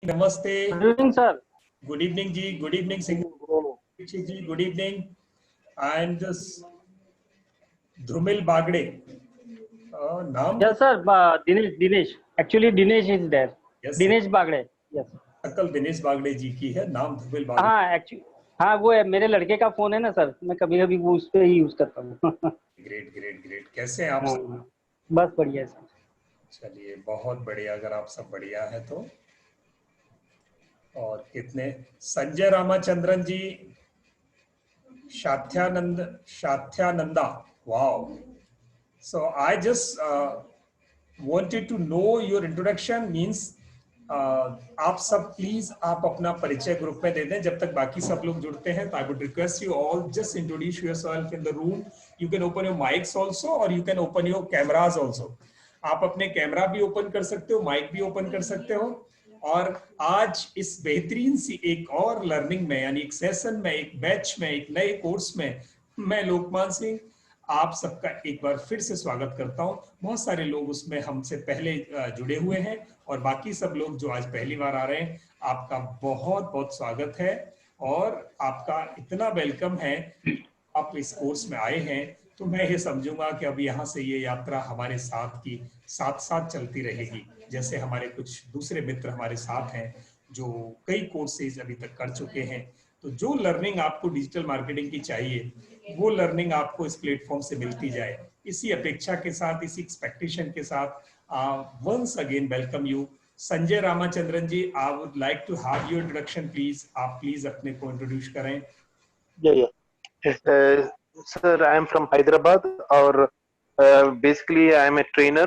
नमस्ते। Good evening sir. Good evening ji, good evening Singh ji, good evening. And Dhrumil Bagde नाम तो yes sir, Dinesh actually Dinesh is there. Yes Dinesh Bagde. Yes शक्ल दिनेश बागड़े जी की है, नाम ध्रुमिल बागड़े। हाँ एक्चुअली, हाँ वो है, मेरे लड़के का फोन है ना सर, मैं कभी कभी वो उस पे ही यूज करता हूँ। ग्रेट ग्रेट ग्रेट, कैसे हैं आप सब? हाँ, बस बढ़िया है सर। चलिए बहुत बढ़िया, अगर आप सब बढ़िया है तो। और कितने संजय रामाचंद्रन जी, शाथ्यानंद शाथ्यानंदा, wow. So I just wanted to know your introduction means आप सब प्लीज आप अपना परिचय ग्रुप में दे दें जब तक बाकी सब लोग जुड़ते हैं। तो I would request you all just introduce yourself in the room. You can open your mics also और you can open your cameras also. आप अपने कैमरा भी ओपन कर सकते हो, माइक भी ओपन कर सकते हो। और आज इस बेहतरीन सी एक और लर्निंग में, यानी एक सेशन में, एक बैच में, एक नए कोर्स में, मैं लोकमान सिंह आप सबका एक बार फिर से स्वागत करता हूं। बहुत सारे लोग उसमें हमसे पहले जुड़े हुए हैं और बाकी सब लोग जो आज पहली बार आ रहे हैं, आपका बहुत बहुत स्वागत है और आपका इतना वेलकम है। आप इस कोर्स में आए हैं तो मैं ये समझूंगा कि अब यहाँ से ये यात्रा हमारे साथ की साथ साथ चलती रहेगी। जैसे हमारे कुछ दूसरे मित्र हमारे साथ हैं जो कई कोर्सेज अभी तक कर चुके हैं, तो जो लर्निंग आपको डिजिटल मार्केटिंग की चाहिए वो लर्निंग आपको इस प्लेटफॉर्म से मिलती जाए, इसी अपेक्षा के साथ, इसी एक्सपेक्टेशन के साथ once again welcome you. Sanjay Ramachandran ji, I would like to have your introduction please. आप प्लीज अपने को इंट्रोड्यूस करें। Yeah. Sir, I am from Hyderabad, or basically I am a trainer,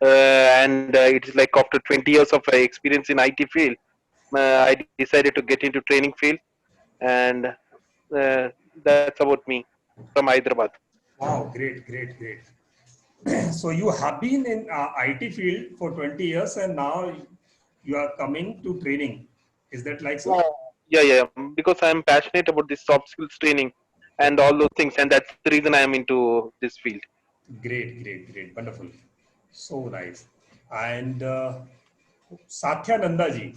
and it is like after 20 years of experience in IT field, I decided to get into training field, and that's about me from Hyderabad. Wow, great, great, great. So you have been in IT field for 20 years and now you are coming to training. Is that like so? Yeah, because I am passionate about this soft skills training and all those things, and that's the reason I am into this field. Great, great, great. Wonderful. So nice. And Satyananda ji.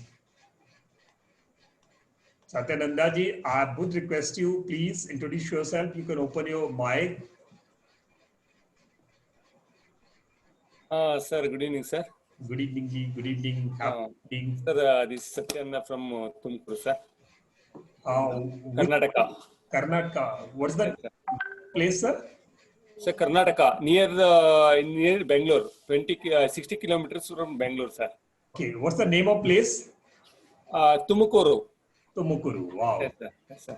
Satyananda ji, I would request you, please introduce yourself. You can open your mic. Sir, good evening, sir. Good evening, ji. Good evening. Happy evening. Sir, this is Satyana from Tumkur, sir. Which Karnataka. Karnataka. What's the place, sir? Sir, Karnataka, near Bangalore, 60 kilometers from Bangalore, sir. Okay. What's the name of place? Tumukuru. Tumukuru. Wow. Yes, sir. Yes, sir.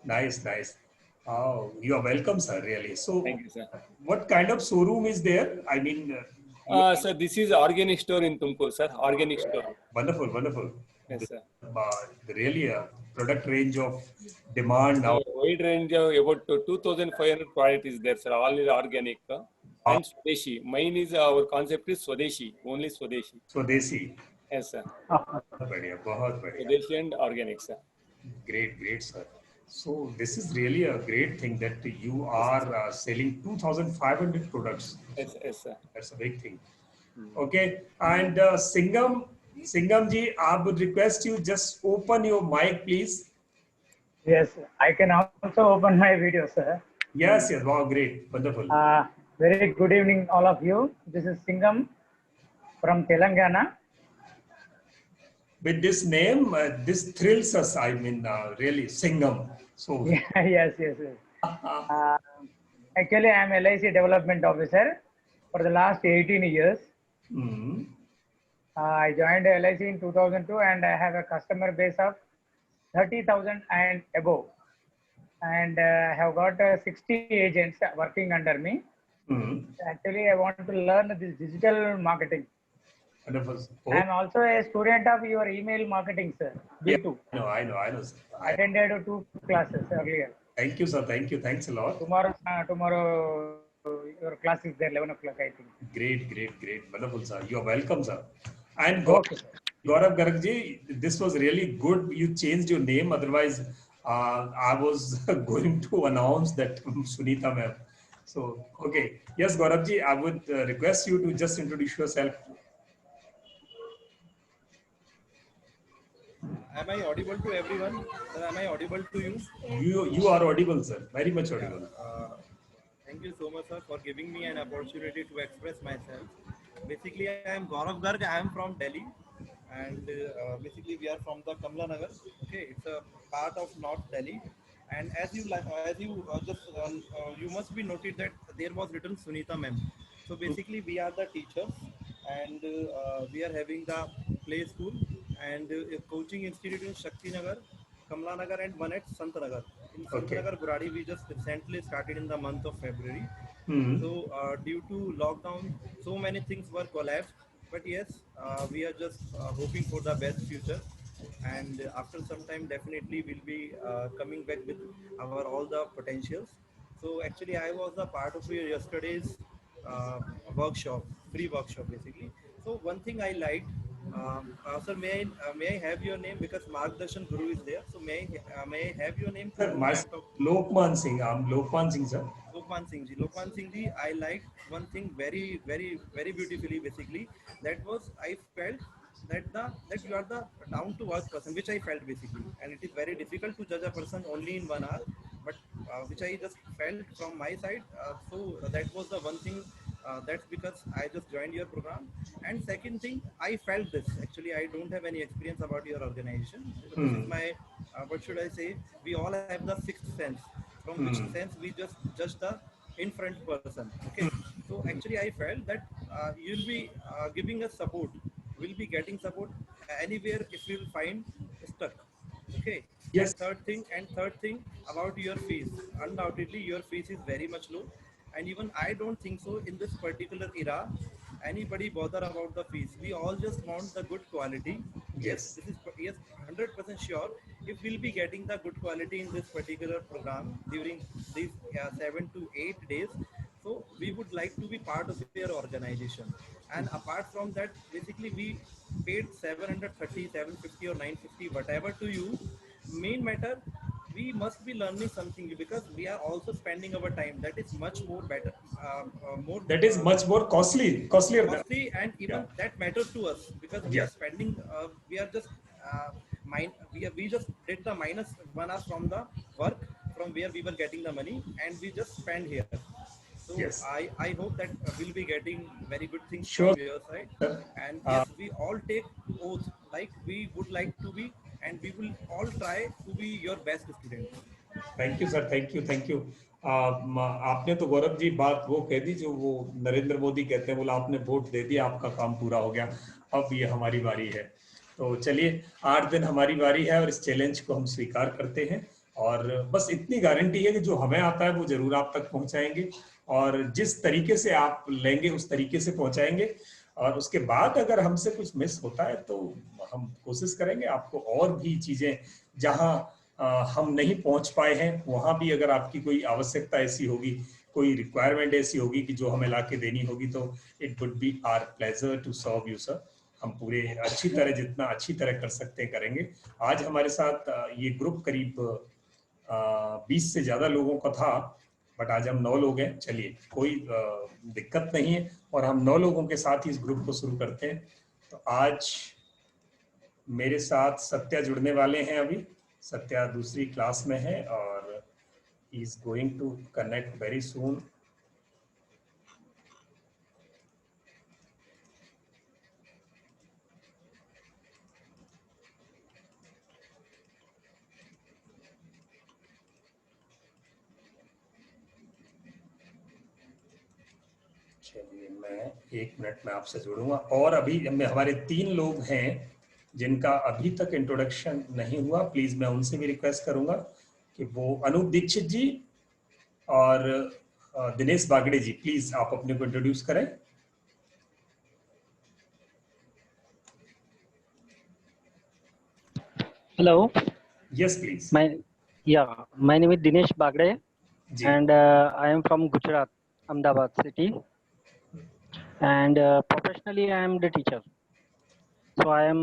Nice, nice. Oh, you are welcome, sir. Really. So, Thank you, sir. what kind of showroom is there? I mean, Sir, this is organic store in Tumkur, sir. Organic store. wonderful, wonderful. Yes, sir. Really a product range of demand now. Wide range of about 2,500 product is there, sir. All is organic and Swadeshi. Mine is our concept is Swadeshi, only Swadeshi. Swadesi. Yes, sir. बढ़िया, बहुत बढ़िया. Swadeshi and organic, sir. Great, great, sir. So this is really a great thing that you are selling 2,500 products. Yes, yes, sir. That's a big thing. Okay, and Singham ji, I would request you just open your mic, please. Yes, I can also open my video, sir. Yes, yes. Wow, great, wonderful. Very good evening, all of you. This is Singham from Telangana. With this name, this thrills us. I mean, really, Singham. So Yes. Actually, I am LIC development officer for the last 18 years. I joined LIC in 2002 and I have a customer base of 30,000 and above. And I have got 60 agents working under me. Actually, I want to learn this digital marketing. wonderful. I am also a student of your email marketing, sir. B2. Yeah, I know, sir. I attended 2 classes earlier. Thank you, sir. Thank you. Thanks a lot. Tomorrow your class is there, 11 o'clock, I think. Great. Wonderful, sir. You are welcome, sir. And Okay, sir. Gaurav Gargji, this was really good. You changed your name. Otherwise, I was going to announce that Sunita ma'am. So, okay. Yes, Gaurav ji, I would request you to just introduce yourself. Am I audible to everyone? Sir, am I audible to you? You are audible, sir. Very much Yeah. audible. Thank you so much, sir, for giving me an opportunity to express myself. Basically, I am Gaurav Garg. I am from Delhi, and basically we are from the Kamla Nagar. Okay, it's a part of North Delhi. And as you just you must be noted that there was written Sunita ma'am. So basically, we are the teachers, and we are having the play school and a coaching institute in Shakti Nagar, Kamla Nagar, and one at Sant Nagar. In Sant Okay. Nagar, Buradi, we just recently started in the month of February. Hmm. So due to lockdown, so many things were collapsed. But yes, we are just hoping for the best future. And after some time, definitely we'll be coming back with our all the potentials. So actually, I was a part of your yesterday's workshop, free workshop basically. So one thing I liked, sir, may I have your name because Margdarshan Guru is there. So may I have your name to Sir, whom my I am talking? Lokman Singh. I'm Lokman Singh, sir. Lokman Singh ji. Lokman Singh ji, I liked one thing very, very, very beautifully. Basically, that was I felt that you are the down to earth person, which I felt basically, and it is very difficult to judge a person only in 1 hour, but which I just felt from my side. So that was the one thing. That's because I just joined your program. And second thing, I felt this. Actually, I don't have any experience about your organization. So this is Hmm. my what should I say? We all have the sixth sense from which Hmm. sense we just judge the in front person. Okay, so actually I felt that you'll be giving us support, we'll be getting support anywhere if we'll find stuck. Okay, Yes. and third thing about your fees, undoubtedly your fees is very much low, and even I don't think so in this particular era anybody bother about the fees. We all just want the good quality. Yes, Yes. this is yes 100% sure. If we'll be getting the good quality in this particular program during these 7 to 8 days, so we would like to be part of your organization. And apart from that, basically we paid 730, 750 or 950 whatever to you. Main matter, we must be learning something because we are also spending our time that is much more better, more That is much more costlier than. costly, and Yeah. even that matters to us because we are Yeah. spending we are just we just did the minus 1 hour from the work from where we were getting the money, and we just spend here. So Yes. I hope that we'll be getting very good things Sure, from your side. sir. And Uh, yes, we all take oath like we would like to be, and we will all try to be your best students. Thank you sir, thank you, thank you. आपने तो गौरव जी बात वो कह दी जो वो नरेंद्र मोदी कहते हैं, बोला आपने वोट दे दिया, आपका काम पूरा हो गया, अब ये हमारी बारी है। तो चलिए, 8 दिन हमारी बारी है और इस चैलेंज को हम स्वीकार करते हैं, और बस इतनी गारंटी है कि जो हमें आता है वो जरूर आप तक पहुंचाएंगे, और जिस तरीके से आप लेंगे उस तरीके से पहुंचाएंगे। और उसके बाद अगर हमसे कुछ मिस होता है तो हम कोशिश करेंगे आपको और भी चीजें, जहां हम नहीं पहुंच पाए हैं, वहां भी अगर आपकी कोई आवश्यकता ऐसी होगी, कोई रिक्वायरमेंट ऐसी होगी कि जो हमें लाके देनी होगी, तो it would be our pleasure to serve you sir. हम पूरे अच्छी तरह, जितना अच्छी तरह कर सकते हैं करेंगे। आज हमारे साथ ये ग्रुप करीब 20 से ज्यादा लोगों का था, बट आज हम 9 लोग हैं। चलिए, कोई दिक्कत नहीं है, और हम 9 लोगों के साथ ही इस ग्रुप को शुरू करते हैं। तो आज मेरे साथ सत्या जुड़ने वाले हैं। अभी सत्या दूसरी क्लास में है और he is going to connect very soon. चलिए, मैं 1 मिनट में आपसे जुड़ूंगा। और अभी हमारे 3 लोग हैं जिनका अभी तक इंट्रोडक्शन नहीं हुआ। प्लीज मैं उनसे भी रिक्वेस्ट करूंगा कि वो अनूप दीक्षित जी और दिनेश बागड़े जी, प्लीज आप अपने को इंट्रोड्यूस करें। Hello, yes please. my name is Dinesh Bagde, ji. and I am from Gujarat, Ahmedabad city, and professionally I am the teacher. So I am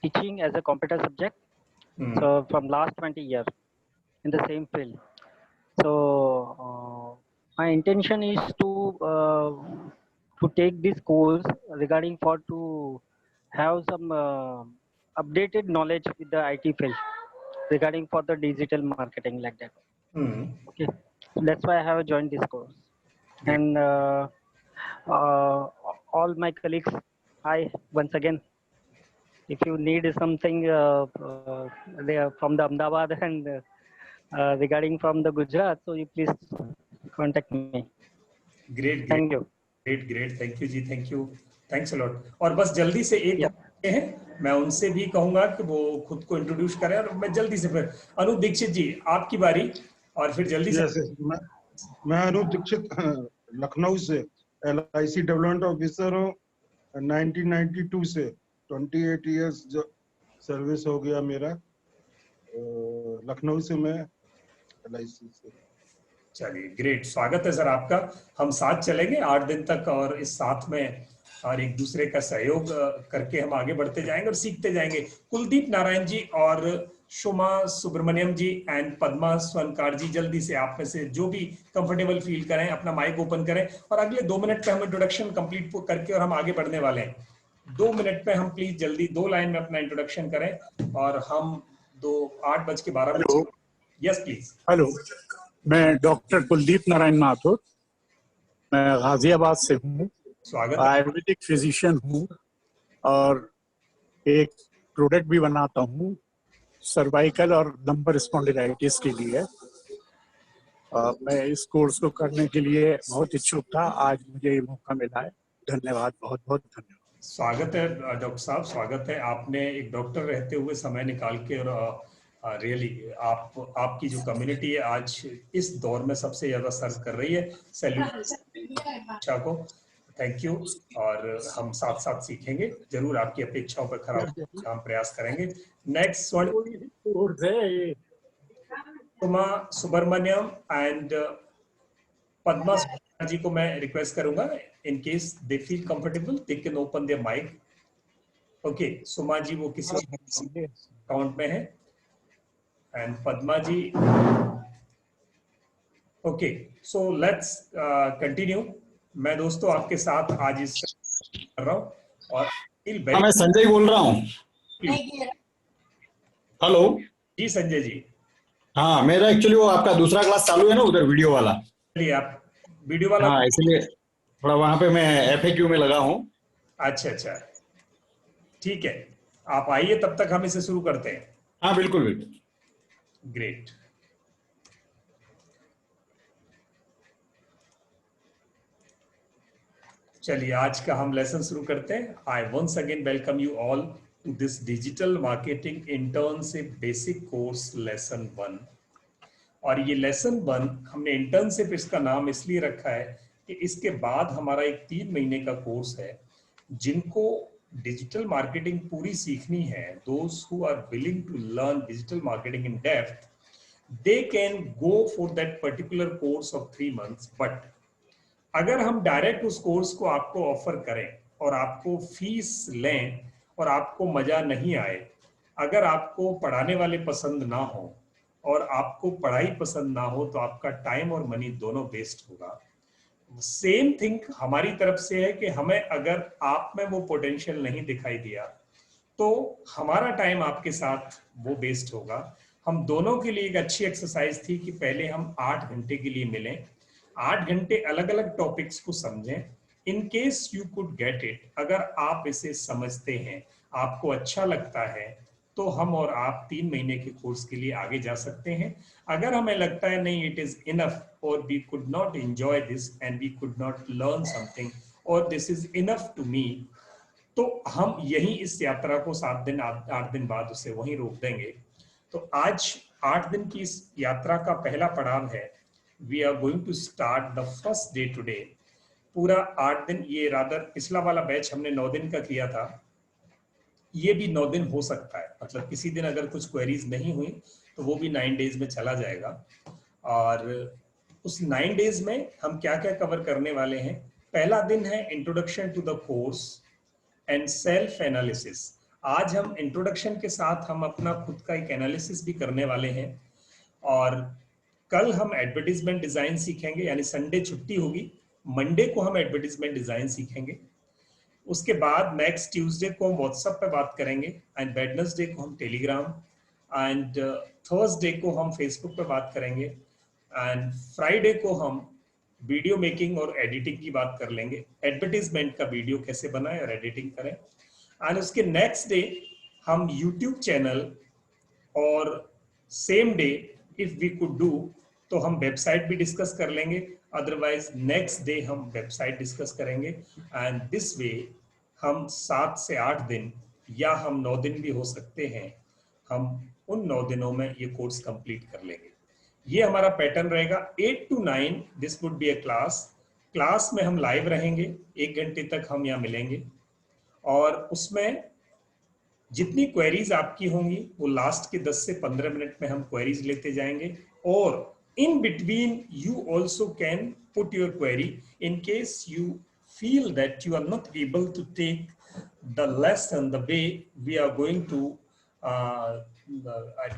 teaching as a computer subject. So from last 20 years in the same field. So my intention is to take this course regarding for to have some updated knowledge with the IT field regarding for the digital marketing like that. Okay, so that's why I have joined this course. Great. And all my colleagues, hi once again. If you need something they are from the Ahmedabad and regarding from the Gujarat, so you please contact me. Great, Thank you. great. Thank you ji, thank you. Thanks a lot. और बस जल्दी से एक Yeah. हैं, मैं उनसे भी कहूंगा कि वो खुद को इंट्रोड्यूस करें और मैं जल्दी से फिर अनूप दीक्षित जी आपकी बारी और फिर जल्दी से। Yes, मैं अनूप दीक्षित लखनऊ से LIC डेवलपमेंट ऑफिसर हूँ 1992 से 28 इयर्स जो सर्विस हो गया मेरा लखनऊ से मैं LIC से। चलिए ग्रेट, स्वागत है सर आपका। हम साथ चलेंगे 8 दिन तक और इस साथ में और एक दूसरे का सहयोग करके हम आगे बढ़ते जाएंगे और सीखते जाएंगे। कुलदीप नारायण जी और शोमा सुब्रमण्यम जी एंड पद्मा स्वनकार जी, जल्दी से आप में से जो भी कंफर्टेबल फील करें अपना माइक ओपन करें और अगले 2 मिनट पे हम इंट्रोडक्शन कंप्लीट करके और हम आगे बढ़ने वाले हैं। 2 मिनट पे हम प्लीज जल्दी 2 लाइन में अपना इंट्रोडक्शन करें और हम 8:12 यस प्लीज। हेलो, मैं डॉक्टर कुलदीप नारायण माथुर, मैं गाजियाबाद से हूँ, स्वागत है। आयुर्वेदिक फिजिशियन हूँ और एक प्रोडक्ट भी बनाता हूँ सर्वाइकल और लंबर स्पॉन्डिलाइटिस के लिए। मैं इस कोर्स को करने के लिए बहुत इच्छुक था, आज मुझे ये मौका मिला है। धन्यवाद, बहुत बहुत धन्यवाद। स्वागत है डॉक्टर साहब, स्वागत है। आपने एक डॉक्टर रहते हुए समय निकाल के और रियली आपकी जो कम्युनिटी है आज इस दौर में सबसे ज्यादा सर्व कर रही है। सैल्यूट को, थैंक यू। और हम साथ साथ सीखेंगे जरूर, आपकी अपेक्षाओं पर खरा उतरने हम प्रयास करेंगे। नेक्स्ट वन सुमा सुब्रमण्यम एंड पद्मा जी को मैं रिक्वेस्ट करूंगा, in case they feel comfortable they can open their mic. Okay, Suma ji वो किसी अकाउंट में है and Padma ji. Okay, so let's continue. मैं दोस्तों आपके साथ आज इस कर रहा हूँ और मैं संजय बोल रहा हूँ। हेलो जी संजय जी। हाँ, मेरा एक्चुअली वो आपका दूसरा क्लास चालू है ना उधर वीडियो वाला। चलिए आप वीडियो वाला। हाँ, इसलिए थोड़ा वहां पे मैं FAQ में लगा हूँ। अच्छा, ठीक है, आप आइए, तब तक हम इसे शुरू करते हैं। हाँ बिल्कुल बिल्कुल। ग्रेट। चलिए आज का हम लेसन शुरू करते हैं। I once again welcome you all to this digital marketing internship basic course lesson 1। और ये लेसन 1 हमने इंटर्नशिप इसका नाम इसलिए रखा है कि इसके बाद हमारा एक 3 महीने का कोर्स है। जिनको डिजिटल मार्केटिंग पूरी सीखनी है, those who are willing to learn digital marketing in depth, they can go for that particular course of 3 months। but अगर हम डायरेक्ट उस कोर्स को आपको ऑफर करें और आपको फीस लें और आपको मजा नहीं आए, अगर आपको पढ़ाने वाले पसंद ना हो और आपको पढ़ाई पसंद ना हो, तो आपका टाइम और मनी दोनों वेस्ट होगा। सेम थिंग हमारी तरफ से है कि हमें अगर आप में वो पोटेंशियल नहीं दिखाई दिया तो हमारा टाइम आपके साथ वो वेस्ट होगा। हम दोनों के लिए एक अच्छी एक्सरसाइज थी कि पहले हम 8 घंटे के लिए मिलें, 8 घंटे अलग अलग टॉपिक्स को समझें। In case you could get it, अगर आप इसे समझते हैं, आपको अच्छा लगता है, तो हम और आप 3 महीने के कोर्स के लिए आगे जा सकते हैं। अगर हमें लगता है नहीं इट इज इनफ और we could not enjoy this and we could not learn something और this is enough to me, तो हम यहीं इस यात्रा को 7 दिन 8 दिन बाद उसे वहीं रोक देंगे। तो आज 8 दिन की इस यात्रा का पहला पड़ाव है। We are going to start the first day today. पूरा 8 दिन, ये रादर पिछला वाला बैच हमने 9 दिन का किया था, ये भी 9 दिन हो सकता है। मतलब किसी दिन अगर कुछ क्वेरीज नहीं हुई तो वो भी 9 डेज में चला जाएगा। और उस 9 डेज में हम क्या क्या कवर करने वाले हैं। पहला दिन है introduction to the course and self analysis. आज हम इंट्रोडक्शन के साथ हम अपना खुद का एक एनालिसिस भी करने वाले हैं। और कल हम एडवर्टीजमेंट डिजाइन सीखेंगे, यानी संडे छुट्टी होगी, मंडे को हम एडवर्टीजमेंट डिजाइन सीखेंगे। उसके बाद नेक्स्ट ट्यूसडे को हम व्हाट्सएप पे बात करेंगे, एंड वेडनेसडे को हम टेलीग्राम, एंड थर्सडे को हम फेसबुक पे बात करेंगे, एंड फ्राइडे को हम वीडियो मेकिंग और एडिटिंग की बात कर लेंगे, एडवर्टीजमेंट का वीडियो कैसे बनाएं और एडिटिंग करें। एंड उसके नेक्स्ट डे हम यूट्यूब चैनल, और same day if we could do तो हम वेबसाइट भी डिस्कस कर लेंगे, अदरवाइज नेक्स्ट डे हम वेबसाइट डिस्कस करेंगे। एंड दिस वे हम 7 से 8 दिन या हम 9 दिन भी हो सकते हैं, हम उन 9 दिनों में ये कोर्स कंप्लीट कर लेंगे। ये हमारा पैटर्न रहेगा। 8 to 9 this would be A class में हम लाइव रहेंगे, 1 घंटे तक हम यहाँ मिलेंगे, और उसमें जितनी क्वेरीज आपकी होंगी वो लास्ट के 10 से 15 मिनट में हम क्वेरीज लेते जाएंगे, और in between you also can put your query in case you feel that you are not able to take the lesson the way we are going to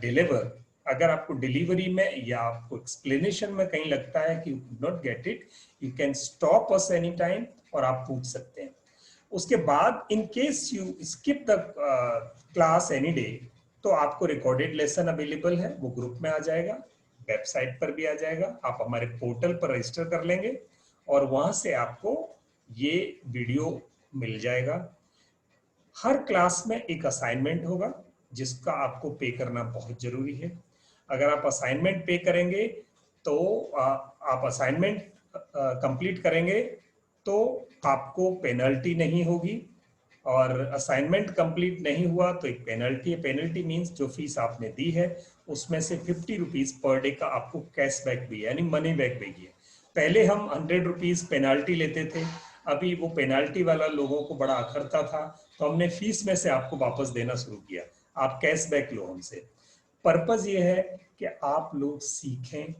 deliver। अगर आपको delivery में या आपको एक्सप्लेनेशन में कहीं लगता है कि you could not get it, you can stop us anytime और आप पूछ सकते हैं। उसके बाद in case you skip the class any day, तो आपको रिकॉर्डेड लेसन अवेलेबल है, वो ग्रुप में आ जाएगा, वेबसाइट पर भी आ जाएगा, आप हमारे पोर्टल पर रजिस्टर कर लेंगे और वहां से आपको ये वीडियो मिल जाएगा। हर क्लास में एक असाइनमेंट होगा जिसका आपको पे करना बहुत जरूरी है। अगर आप असाइनमेंट पे करेंगे तो आप असाइनमेंट कंप्लीट करेंगे तो आपको पेनल्टी नहीं होगी, और असाइनमेंट कंप्लीट नहीं हुआ तो एक पेनल्टी है। पेनल्टी मींस जो फीस आपने दी है उसमें से 50 रुपीज पर डे का आपको कैशबैक भी है, यानी मनी बैक भी है। पहले हम 100 रुपीज पेनल्टी लेते थे, अभी वो पेनल्टी वाला लोगों को बड़ा अखरता था, तो हमने फीस में से आपको वापस देना शुरू किया, आप कैशबैक लो हमसे। पर्पज ये है कि आप लोग सीखें,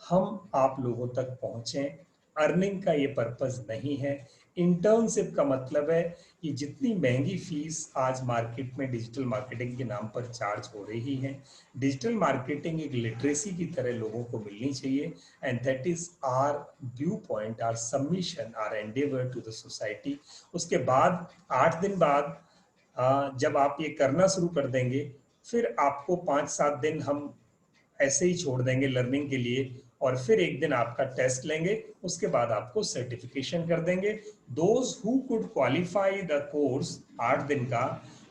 हम आप लोगों तक पहुंचें। अर्निंग का ये पर्पज नहीं है। इंटर्नशिप का मतलब है कि जितनी महंगी फीस आज मार्केट में डिजिटल मार्केटिंग के नाम पर चार्ज हो रही है, डिजिटल मार्केटिंग एक लिटरेसी की तरह लोगों को मिलनी चाहिए, and that is our viewpoint, our submission, our endeavour to the society. उसके बाद 8 दिन बाद जब आप ये करना शुरू कर देंगे, फिर आपको 5-7 दिन हम ऐसे ही छोड़ देंगे लर्निंग के लिए, और फिर एक दिन आपका टेस्ट लेंगे, उसके बाद आपको सर्टिफिकेशन कर देंगे। Those who could qualify the course 8 दिन का,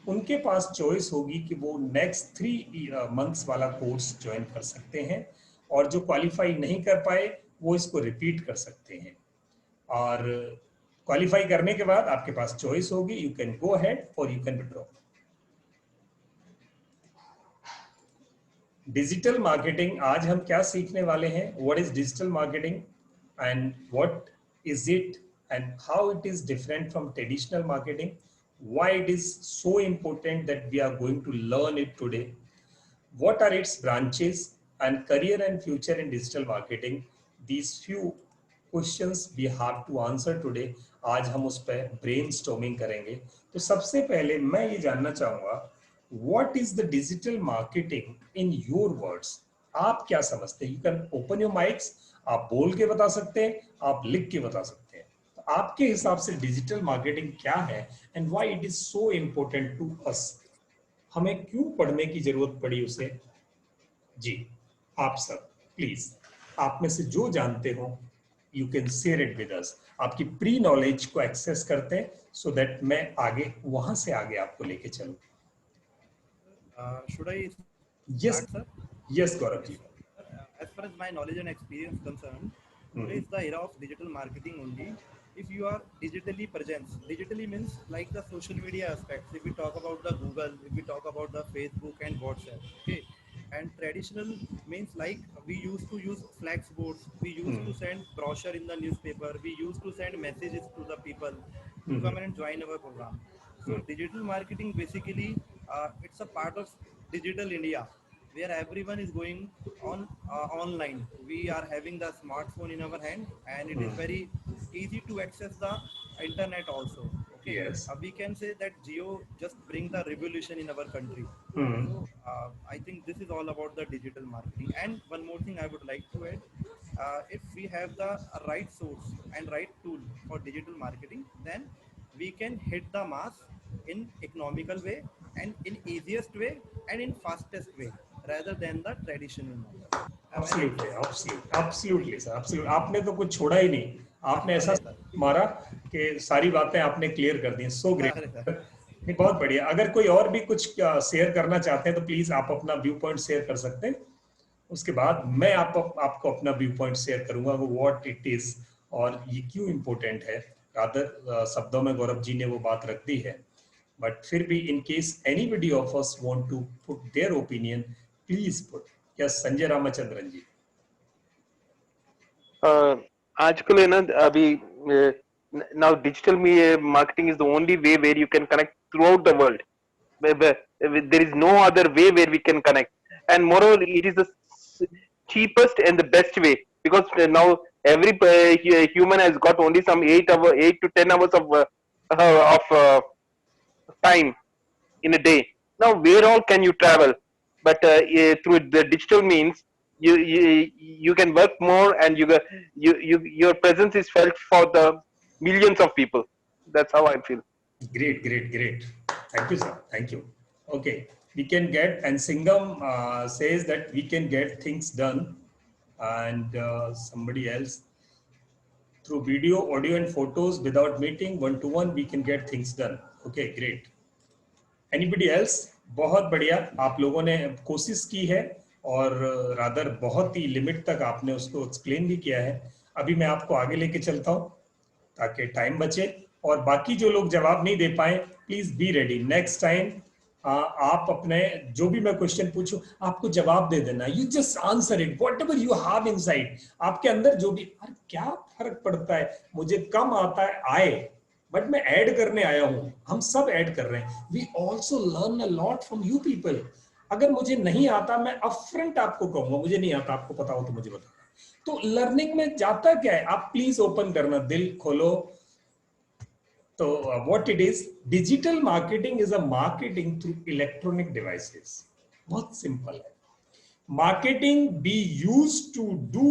उनके पास चॉइस होगी कि वो नेक्स्ट 3 मंथ्स वाला कोर्स ज्वाइन कर सकते हैं, और जो क्वालिफाई नहीं कर पाए वो इसको रिपीट कर सकते हैं। और क्वालिफाई करने के बाद आपके पास चॉइस होगी, यू कैन गो अहेड और you can withdraw. Digital marketing, आज हम क्या सीखने वाले हैं, what is digital marketing and what is it and how it is different from traditional marketing, why it is so important that we are going to learn it today, what are its branches and career and future in digital marketing. These few questions we have to answer today. आज हम उस पर brainstorming करेंगे। तो सबसे पहले मैं ये जानना चाहूंगा, what is the digital marketing in your words? आप क्या समझते हैं? You can open your mics, आप बोल के बता सकते हैं, आप लिख के बता सकते हैं। तो आपके हिसाब से डिजिटल मार्केटिंग क्या है and why it is so important to us? हमें क्यों पढ़ने की जरूरत पड़ी उसे? जी, आप सब प्लीज, आप में से जो जानते हो you can share it with us। आपकी प्री नॉलेज को एक्सेस करते हैं so that मैं आगे वहां से आगे आपको लेके चलूं। Should I Yes, start, sir? yes, Gaurav ji. As far as my knowledge and experience concerned, today is the era of digital marketing only. If you are digitally present, digitally means like the social media aspects. If we talk about the Google, if we talk about the Facebook and WhatsApp, okay. And traditional means like we used to use flex boards, we used to send brochure in the newspaper, we used to send messages to the people to come and join our program. So digital marketing basically it's a part of digital India where everyone is going on online. We are having the smartphone in our hand and it is very easy to access the internet also. Okay. Yes. We can say that Jio just bring the revolution in our country. So I think this is all about the digital marketing. And one more thing I would like to add, if we have the right source and right tool for digital marketing, then we can hit the mass in economical way and in easiest way and in fastest way rather than the traditional model. Am I right? Absolutely sir, absolutely. आपने तो कुछ छोड़ा ही नहीं, आपने ऐसा अरे sir मारा कि सारी बातें आपने क्लियर कर दी। सो ग्रेट, अरे सर नहीं बहुत बढ़िया। अगर कोई और भी कुछ शेयर करना चाहते हैं तो प्लीज आप अपना व्यू पॉइंट शेयर कर सकते हैं। उसके बाद मैं आपको अपना व्यू पॉइंट शेयर करूंगा वो व्हाट इट इज और ये क्यों इम्पोर्टेंट है। रादर शब्दों में गौरव जी ने वो बात रख दी है, बट फिर भी in case anybody of us want to put their opinion, please put. Yes Sanjay Ramachandran ji. आजकल है ना अभी now digital marketing is the only way where you can connect throughout the world. There is no other way where we can connect, and moreover it is the cheapest and the best way, because now every human has got only some 8 to 10 hours of time in a day. Now where all can you travel? But through the digital means you can work more, and your presence is felt for the millions of people. That's how I feel. Great. Thank you, sir. Thank you. Okay, we can get, and Singham says that we can get things done, and somebody else through video, audio, and photos without meeting one-to-one. We can get things done. Okay, great. Anybody else? बहुत बढ़िया, आप लोगों ने कोशिश की है और rather बहुत ही लिमिट तक आपने उसको एक्सप्लेन भी किया है। अभी मैं आपको आगे लेके चलता हूँ ताकि टाइम बचे, और बाकी जो लोग जवाब नहीं दे पाए please be ready. Next time आप अपने जो भी मैं क्वेश्चन पूछूं आपको जवाब दे देना। You just answer it whatever you have inside. आपके अंदर जो भी, अरे क्या फर्क पड़ता है, मुझे कम आता है आए, बट मैं ऐड करने आया हूं। हम सब ऐड कर रहे हैं। We also learn a lot from you people. अगर मुझे नहीं आता मैं अपफ्रंट आपको कहूंगा मुझे नहीं आता, आपको पता हो तो मुझे बताना। तो लर्निंग में जाता क्या है, आप प्लीज ओपन करना, दिल खोलो। तो what it is, digital marketing is a marketing through electronic devices. बहुत सिंपल है। Marketing be used to do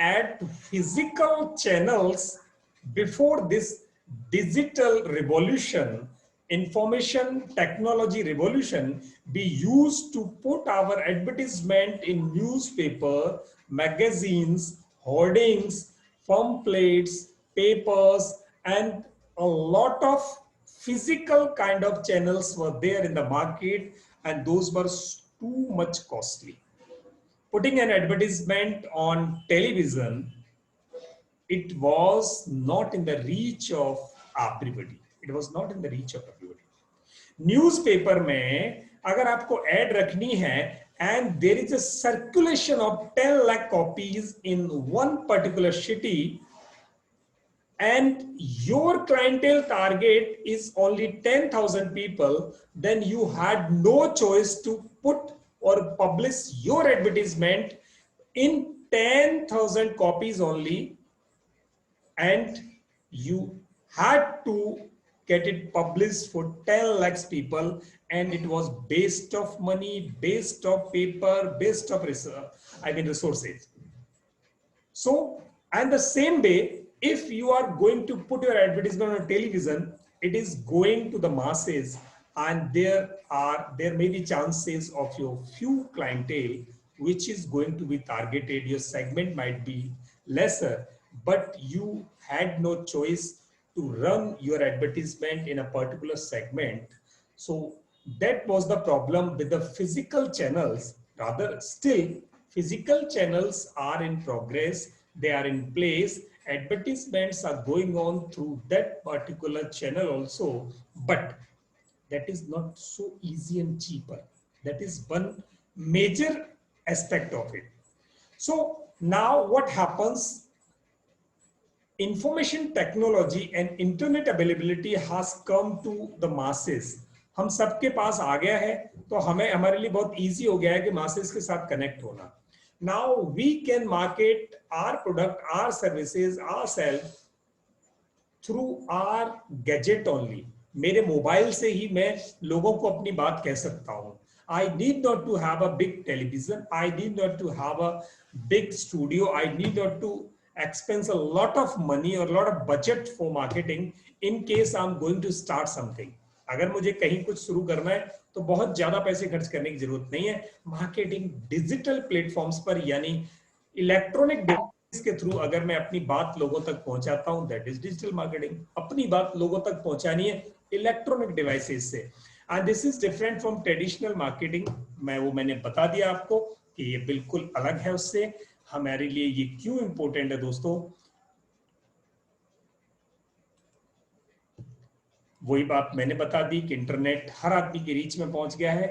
at physical channels before this digital revolution, information technology revolution, be used to put our advertisement in newspaper, magazines, hoardings, pamphlets, papers, and a lot of physical kind of channels were there in the market, and those were too much costly. Putting an advertisement on television, it was not in the reach of everybody. It was not in the reach of everybody. Newspaper में अगर आपको ad रखनी है and there is a circulation of 10 lakh copies in one particular city, and your clientele target is only 10,000 people, then you had no choice to put or publish your advertisement in 10,000 copies only, and you had to get it published for 10 lakhs people, and it was based of money, based of paper, based of resources. So, and the same way, if you are going to put your advertisement on television, it is going to the masses, and there may be chances of your few clientele which is going to be targeted. Your segment might be lesser, but you had no choice to run your advertisement in a particular segment. So that was the problem with the physical channels. Rather, still physical channels are in progress, they are in place, advertisements are going on through that particular channel also, but that is not so easy and cheaper. That is one major aspect of it. So now what happens, information technology and internet availability has come to the masses. हम सबके पास आ गया है, तो हमारे लिए बहुत easy हो गया है कि masses के साथ कनेक्ट होना। Now we can market our product, our services, ourselves through our gadget only. मेरे मोबाइल से ही मैं लोगों को अपनी बात कह सकता हूँ। I need not to have a big television. I need not to have a big studio. I need not to expense a lot of money or a lot of budget for marketing. In case I am going to start something, अगर मुझे कहीं कुछ शुरू करना है तो बहुत ज्यादा पैसे खर्च करने की जरूरत नहीं है। मार्केटिंग डिजिटल प्लेटफॉर्म्स पर यानी इलेक्ट्रॉनिक डिवाइस के थ्रू अगर मैं अपनी बात लोगों तक पहुंचाता हूं, दैट इज डिजिटल मार्केटिंग। अपनी बात लोगों तक पहुंचानी है इलेक्ट्रॉनिक डिवाइसेस से, and this is different from traditional marketing. मैंने बता दिया आपको कि ये बिल्कुल अलग है उससे। हमारे लिए ये क्यों इंपॉर्टेंट है दोस्तों, वही बात मैंने बता दी कि इंटरनेट हर आदमी की रीच में पहुंच गया है।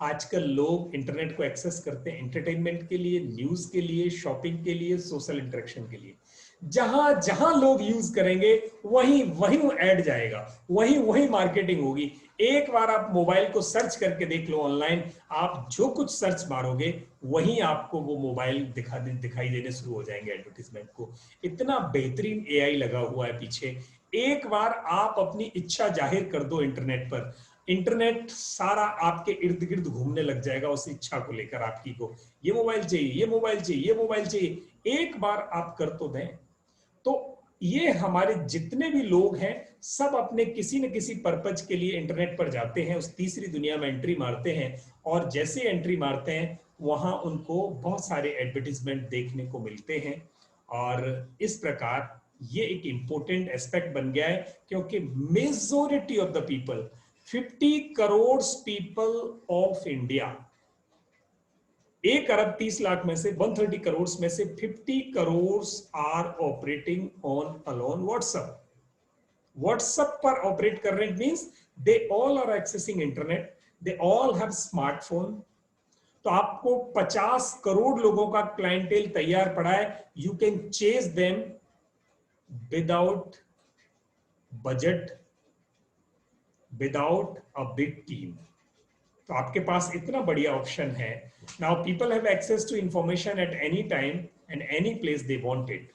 आजकल लोग इंटरनेट को एक्सेस करते हैं एंटरटेनमेंट के लिए, न्यूज के लिए, शॉपिंग के लिए, सोशल इंटरेक्शन के लिए। जहां जहां लोग यूज करेंगे वहीं वहीं ऐड जाएगा, वहीं वहीं मार्केटिंग होगी। एक बार आप मोबाइल को सर्च करके देख लो ऑनलाइन, आप जो कुछ सर्च मारोगे वहीं आपको वो मोबाइल दिखाई देने शुरू हो जाएंगे एडवर्टीजमेंट को। इतना बेहतरीन एआई लगा हुआ है पीछे। एक बार आप अपनी इच्छा जाहिर कर दो इंटरनेट पर, इंटरनेट सारा आपके इर्द गिर्द घूमने लग जाएगा उस इच्छा को लेकर आपकी को, ये मोबाइल चाहिए, ये मोबाइल चाहिए, ये मोबाइल चाहिए। एक बार आप कर तो दें। तो ये हमारे जितने भी लोग हैं सब अपने किसी न किसी पर्पज के लिए इंटरनेट पर जाते हैं, उस तीसरी दुनिया में एंट्री मारते हैं, और जैसे एंट्री मारते हैं वहां उनको बहुत सारे एडवर्टीजमेंट देखने को मिलते हैं। और इस प्रकार ये एक इंपॉर्टेंट एस्पेक्ट बन गया है, क्योंकि majority of the people, 50 crore people of India, 1 अरब 30 लाख में से 130 करोड़ में से 50 crore are operating on alone WhatsApp. WhatsApp पर ऑपरेट कर रहे हैं, means they all are accessing internet, they all have smartphone. तो आपको 50 करोड़ लोगों का क्लाइंटेल तैयार पड़ा है। You can chase them without budget, without a big team. तो आपके पास इतना बढ़िया ऑप्शन है। Now people have access to information at any time and any place they want it.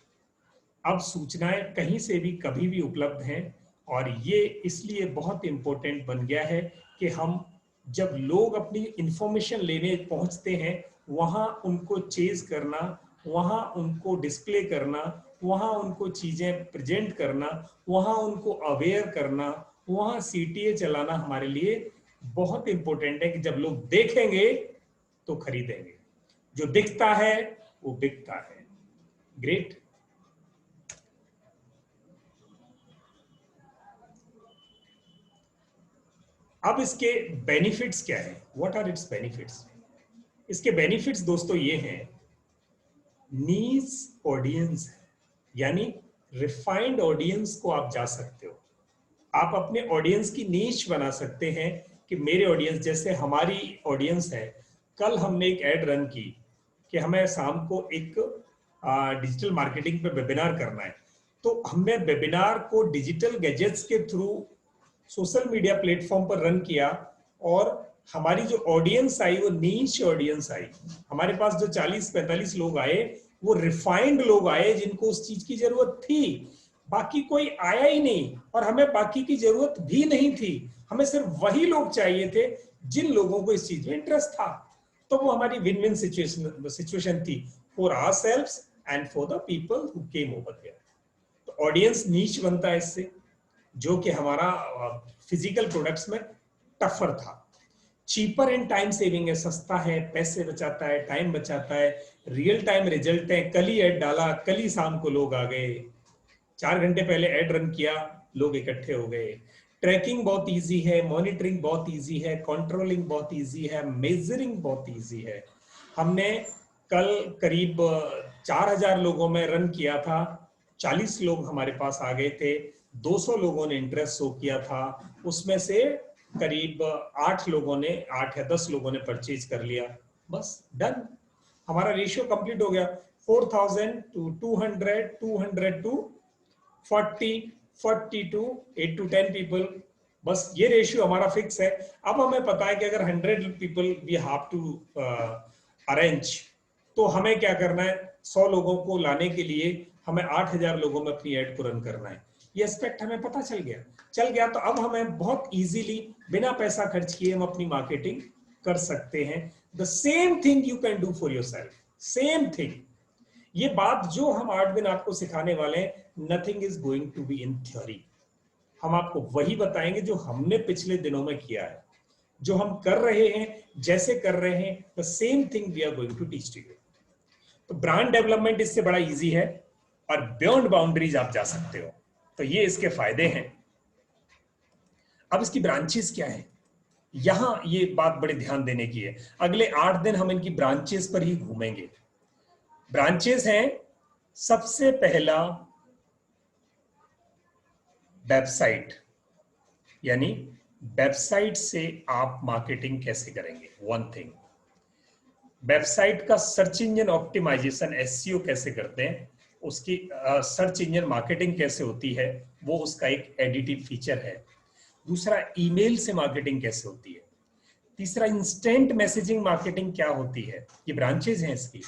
अब सूचनाएं कहीं से भी कभी भी उपलब्ध हैं, और ये इसलिए बहुत इंपॉर्टेंट बन गया है कि हम जब लोग अपनी इंफॉर्मेशन लेने पहुंचते हैं वहां उनको चेज करना, वहां उनको डिस्प्ले करना, वहां उनको चीजें प्रेजेंट करना, वहां उनको अवेयर करना, वहां सीटीए चलाना हमारे लिए बहुत इंपॉर्टेंट है कि जब लोग देखेंगे तो खरीदेंगे। जो दिखता है वो बिकता है। ग्रेट। अब इसके बेनिफिट्स क्या है, व्हाट आर इट्स बेनिफिट्स? इसके बेनिफिट्स दोस्तों ये हैं, नीज ऑडियंस, यानी रिफाइंड ऑडियंस को आप जा सकते हो। आप अपने ऑडियंस की नीच बना सकते हैं कि मेरे ऑडियंस, जैसे हमारी ऑडियंस है, कल हमने एक एड रन की कि हमें शाम को एक डिजिटल मार्केटिंग पे वेबिनार करना है। तो हमने वेबिनार को डिजिटल गैजेट्स के थ्रू सोशल मीडिया प्लेटफॉर्म पर रन किया, और हमारी जो ऑडियंस आई वो नीच ऑडियंस आई। हमारे पास जो 40-45 लोग आए वो रिफाइंड लोग आए जिनको उस चीज की जरूरत थी, बाकी कोई आया ही नहीं, और हमें बाकी की जरूरत भी नहीं थी। हमें सिर्फ वही लोग चाहिए थे जिन लोगों को इस चीज में इंटरेस्ट था। तो वो हमारी विन विन सिचुएशन थी for ourselves and for the people who came over here. तो ऑडियंस नीच बनता है इससे, जो कि हमारा फिजिकल प्रोडक्ट्स में टफर था। चीपर एंड टाइम सेविंग है, सस्ता है, पैसे बचाता है, टाइम बचाता है, रियल टाइम रिजल्ट है। कल ही ऐड डाला, कल ही शाम को लोग आ गए, 4 घंटे पहले ऐड रन किया, लोग इकट्ठे हो गए। ट्रैकिंग बहुत इजी है, मॉनिटरिंग बहुत इजी है, कंट्रोलिंग बहुत इजी है, मेजरिंग बहुत इजी है। हमने कल करीब 4000 लोगों में रन किया था, 40 लोग हमारे पास आ गए थे, 200 लोगों ने इंटरेस्ट शो किया था, उसमें से करीब 8 लोगों ने, 8 या 10 लोगों ने परचेज कर लिया, बस डन। हमारा रेशियो कंप्लीट हो गया। 4000 to 200, 200 to 40, 40 to 8 to 10 people, बस ये रेशियो हमारा फिक्स है। अब हमें पता है कि अगर 100 people we have to arrange, तो हमें क्या करना है, 100 लोगों को लाने के लिए हमें 8000 लोगों में अपनी एड को रन करना है। ये एस्पेक्ट हमें पता चल गया। तो अब हमें बहुत इजीली बिना पैसा खर्च किए हम अपनी मार्केटिंग कर सकते हैं। The same thing you can do for yourself, same thing. ये बात जो हम 8 दिन आपको सिखाने वाले हैं, nothing is going to be in theory. हम आपको वही बताएंगे जो हमने पिछले दिनों में किया है, जो हम कर रहे हैं, जैसे कर रहे हैं, the same thing we are going to teach to you. तो ब्रांड डेवलपमेंट इससे बड़ा इजी है और बियॉन्ड बाउंड्रीज आप जा सकते हो। तो ये इसके फायदे हैं। अब इसकी ब्रांचेस क्या है, यहां ये बात बड़े ध्यान देने की है। अगले 8 दिन हम इनकी ब्रांचेस पर ही घूमेंगे। ब्रांचेस हैं, सबसे पहला वेबसाइट, यानी वेबसाइट से आप मार्केटिंग कैसे करेंगे। वन थिंग, वेबसाइट का सर्च इंजन ऑप्टिमाइजेशन एसईओ कैसे करते हैं, उसकी सर्च इंजन मार्केटिंग कैसे होती है, वो उसका एक एडिटिव फीचर है। दूसरा, ईमेल से मार्केटिंग कैसे होती है। तीसरा, इंस्टेंट मैसेजिंग मार्केटिंग क्या होती है, ये ब्रांचेज हैं इसकी।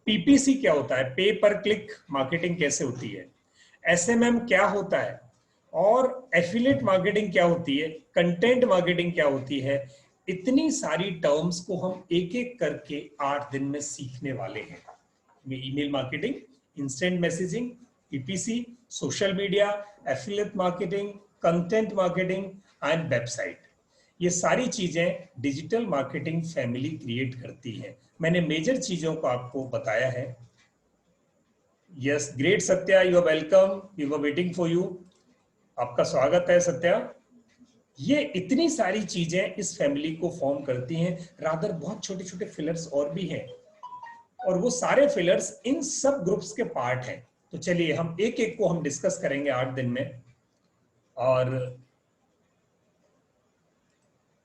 पीपीसी क्या होता है, पे पर क्लिक मार्केटिंग कैसे होती है। एसएमएम क्या होता है, और एफिलिएट मार्केटिंग क्या होती है, कंटेंट मार्केटिंग क्या होती है। इतनी सारी टर्म्स को हम एक एक करके 8 दिन में सीखने वाले हैं। Email marketing, instant messaging, PPC, social media, affiliate marketing, content marketing and website. ये सारी चीजें डिजिटल मार्केटिंग फैमिली क्रिएट करती है। मैंने मेजर चीजों को आपको बताया है। Yes, great Satya, you are welcome, we were waiting for you. आपका स्वागत है सत्या। ये इतनी सारी चीजें इस फैमिली को फॉर्म करती हैं। रादर बहुत छोटे छोटे फिलर्स और भी हैं, और वो सारे फिलर्स इन सब ग्रुप्स के पार्ट हैं। तो चलिए हम एक एक को हम डिस्कस करेंगे 8 दिन में। और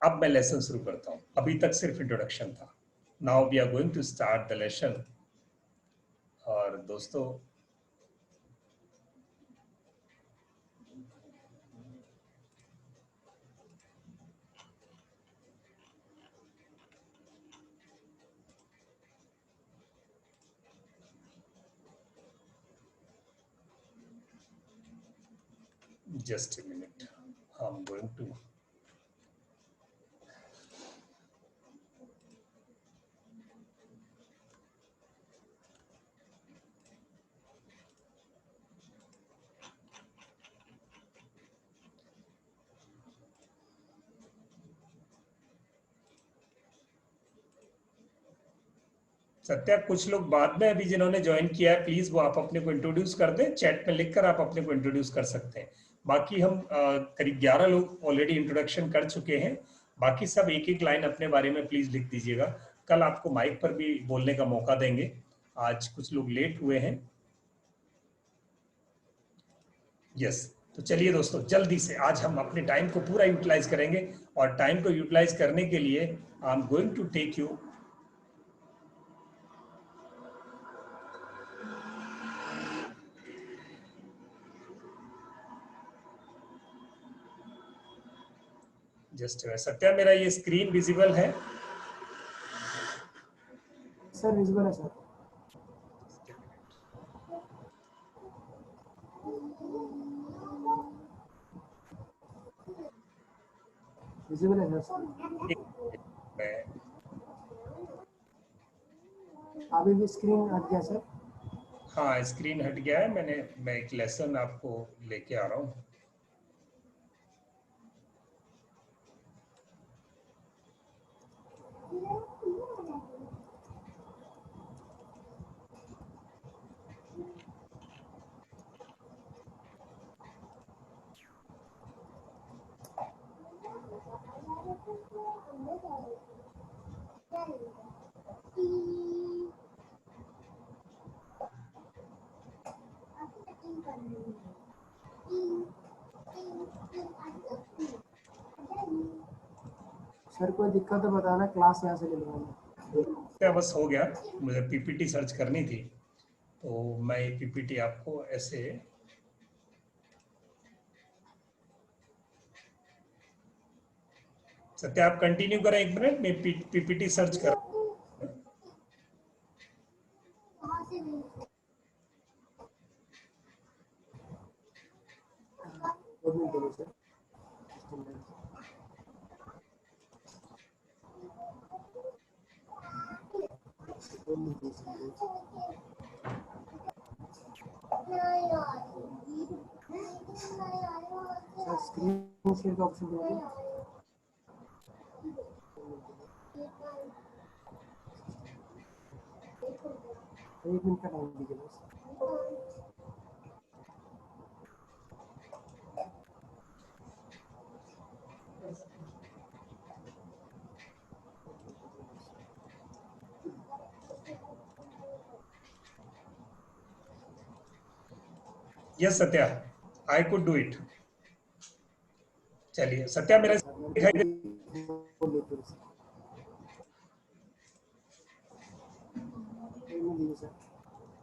अब मैं लेसन शुरू करता हूं, अभी तक सिर्फ इंट्रोडक्शन था। Now we are going to start the lesson. और दोस्तों, just a minute, I'm going to Satya, कुछ लोग बाद में अभी जिन्होंने ज्वाइन किया है, प्लीज वो आप अपने को इंट्रोड्यूस कर दें। चैट में लिखकर आप अपने को इंट्रोड्यूस कर सकते हैं। बाकी हम करीब 11 लोग ऑलरेडी इंट्रोडक्शन कर चुके हैं। बाकी सब एक एक लाइन अपने बारे में प्लीज लिख दीजिएगा। कल आपको माइक पर भी बोलने का मौका देंगे। आज कुछ लोग लेट हुए हैं। यस, तो चलिए दोस्तों, जल्दी से आज हम अपने टाइम को पूरा यूटिलाइज करेंगे। और टाइम को यूटिलाइज करने के लिए I am going to take you just. Satya, मेरा ये स्क्रीन विजिबल है? सर विजिबल है सर। विजिबल है सर। अभी भी स्क्रीन हट गया सर? हाँ, स्क्रीन हट गया है। मैं एक लेसन आपको लेके आ रहा हूँ। सर कोई दिक्कत तो बताना, क्लास यहाँ से ले लूँगा। क्या बस हो गया, मुझे पीपीटी सर्च करनी थी तो मैं पीपीटी आपको ऐसे सत्या आप कंटिन्यू करें 1 मिनट, मैं पीपीटी सर्च कर। सर स्क्रीन शेयर का ऑप्शन दीजिए। एक मिनट का टाइम दीजिए बस। Yes Satya, I could do it. चलिए सत्या, मेरा दिखाई दे?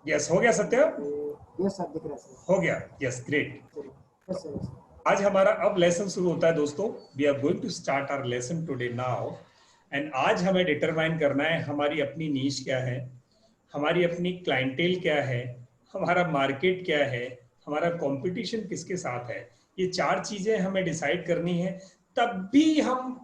यस, हो गया सत्या? यस सर, दिख रहा है सर। हो गया, यस, ग्रेट। Yes sir. आज हमारा अब लेसन शुरू होता है दोस्तों। We are going to start our lesson today now. And आज हमें डिटरमाइन करना है हमारी अपनी नीश क्या है, हमारी अपनी क्लाइंटेल क्या है, हमारा मार्केट क्या है, हमारा कंपटीशन किसके साथ है। ये 4 चीजें हमें डिसाइड करनी है, तब भी हम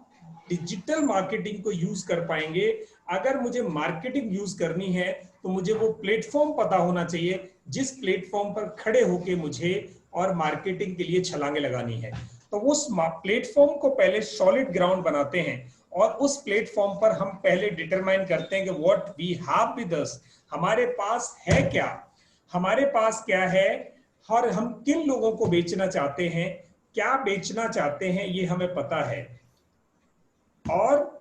डिजिटल मार्केटिंग को यूज कर पाएंगे। अगर मुझे मार्केटिंग यूज करनी है तो मुझे वो प्लेटफॉर्म पता होना चाहिए जिस प्लेटफॉर्म पर खड़े होके मुझे और मार्केटिंग के लिए छलांगे लगानी है। तो उस प्लेटफॉर्म को पहले सॉलिड ग्राउंड बनाते हैं और उस प्लेटफॉर्म पर हम पहले डिटरमाइन करते हैं कि what we have with us, हमारे पास है क्या, हमारे पास क्या है और हम किन लोगों को बेचना चाहते हैं, क्या बेचना चाहते हैं, ये हमें पता है। और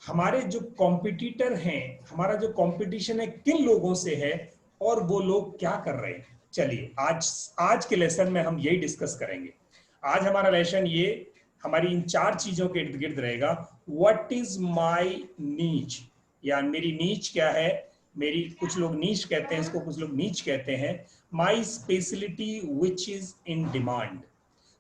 हमारे जो कॉम्पिटिटर हैं, हमारा जो कंपटीशन है किन लोगों से है और वो लोग क्या कर रहे हैं। चलिए आज के लेसन में हम यही डिस्कस करेंगे। आज हमारा लेसन ये हमारी इन 4 चीजों के इर्द गिर्द रहेगा। व्हाट इज माई नीच, या मेरी नीच क्या है, मेरी, कुछ लोग नीच कहते हैं इसको, कुछ लोग नीच कहते हैं। My speciality which is in demand.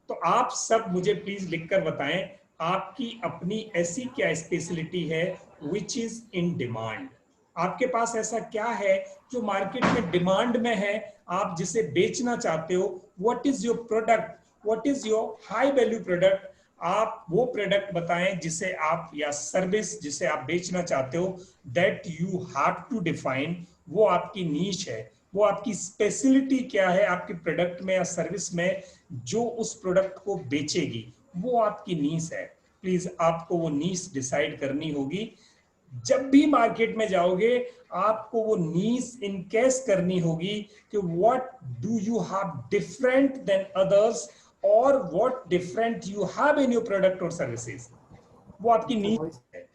तो आप सब मुझे प्लीज लिखकर बताएं आपकी अपनी ऐसी क्या स्पेशलिटी है विच इज इन डिमांड। आपके पास ऐसा क्या है जो मार्केट में डिमांड में है, आप जिसे बेचना चाहते हो। What is your product, what is your high value product. आप वो प्रोडक्ट बताएं जिसे आप, या सर्विस जिसे आप बेचना चाहते हो। That you have to define, वो आपकी नीश है, वो आपकी स्पेशलिटी क्या है आपके प्रोडक्ट में या सर्विस में जो उस प्रोडक्ट को बेचेगी, वो आपकी नीश है। प्लीज आपको वो नीश डिसाइड करनी होगी। जब भी मार्केट में जाओगे आपको वो नीश इनकेस करनी होगी कि what do you have different than others, और what different you have in your product और सर्विसेज। वो आपकी नीश है।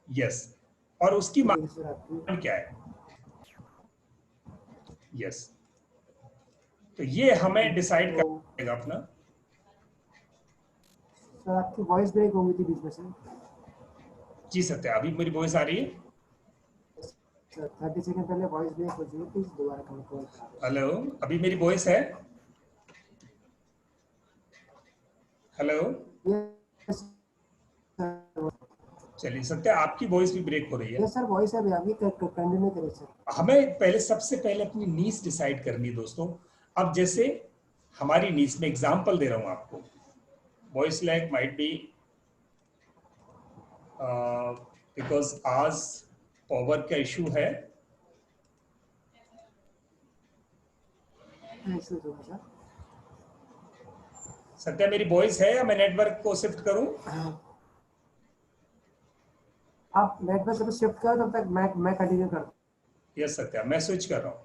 यस, और उसकी मार्केट क्या है। यस, तो ये हमें डिसाइड करना पड़ेगा अपना। सर आपकी वॉइस ब्रेक हो गई थी बीच में से। जी सत्या, अभी मेरी वॉइस आ रही है? सर 30 सेकंड पहले वॉइस ब्रेक हो चुकी है, प्लीज दोबारा कॉल। हेलो, अभी मेरी वॉइस है? हेलो, चलिए सत्या, आपकी वॉइस भी ब्रेक हो रही है। यस सर, वॉइस है अभी आगे, कंटिन्यू करें सर। हमें पहले, सबसे पहले अपनी नीश डिसाइड करनी है दोस्तों। अब जैसे हमारी नीश में एग्जांपल दे रहा हूं आपको। Voice lag might be because आज पावर का इशू है। सत्या, मेरी वॉइस है या मैं नेटवर्क को शिफ्ट करूं? आप नेटवर्क को शिफ्ट करो, तब तक मैं कंटिन्यू करता हूं। यस सत्या, मैं स्विच कर रहा हूं।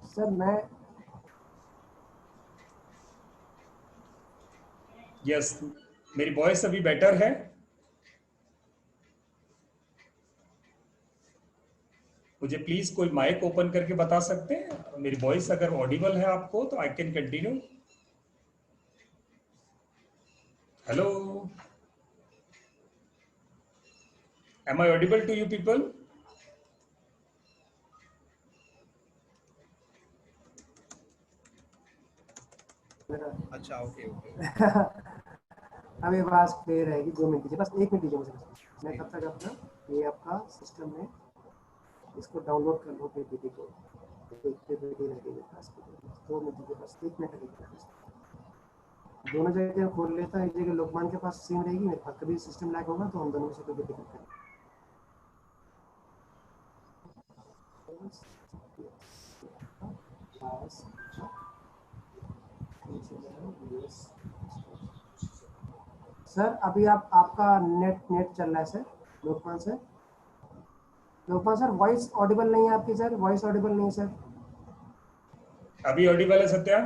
सर मैं, यस, मेरी वॉइस अभी बेटर है? मुझे प्लीज कोई माइक ओपन करके बता सकते हैं मेरी वॉइस अगर ऑडिबल है आपको, तो I can continue. Hello, am I audible to you people? अच्छा, ओके ओके। अभी आवाज क्लियर रहेगी। 2 मिनट दीजिए, बस 1 मिनट दीजिए मुझे। मैं तब तक अपना ये आपका सिस्टम में इसको डाउनलोड कर लो, पीपीटी को। पीपीटी लगेगी पास। 2 मिनट दीजिए, बस 1 मिनट लगेगा। दोनों जगह खोल लेता है। एक जगह लोकमान के पास सिम रहेगी, मेरे पास। कभी सिस्टम लैग होगा तो हम दोनों में से कोई दिक्कत करेंगे। सर अभी आपका नेट चल रहा है sir. Lokpal sir, Lokpal sir voice Audible नहीं है आपकी सर, वॉइस ऑडिबल नहीं है सर। अभी ऑडिबल है सत्या?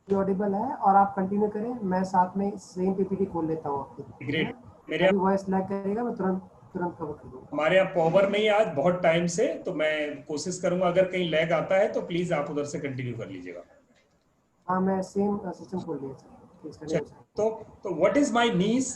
ऑडिबल है और आप कंटिन्यू करें, मैं साथ में सेम पीपीटी खोल लेता हूँ आपकी। ग्रेट। मेरे अभी वॉइस लैग करेगा, मैं तुरंत कवर कर दूंगा। हमारे यहाँ पावर नहीं है आज बहुत टाइम से, तो मैं कोशिश करूंगा अगर कहीं लैग आता है तो प्लीज आप उधर से कंटिन्यू कर लीजिएगा। हाँ मैं सेम सिस्टम खोल लिया सर। तो व्हाट इज माय नीस?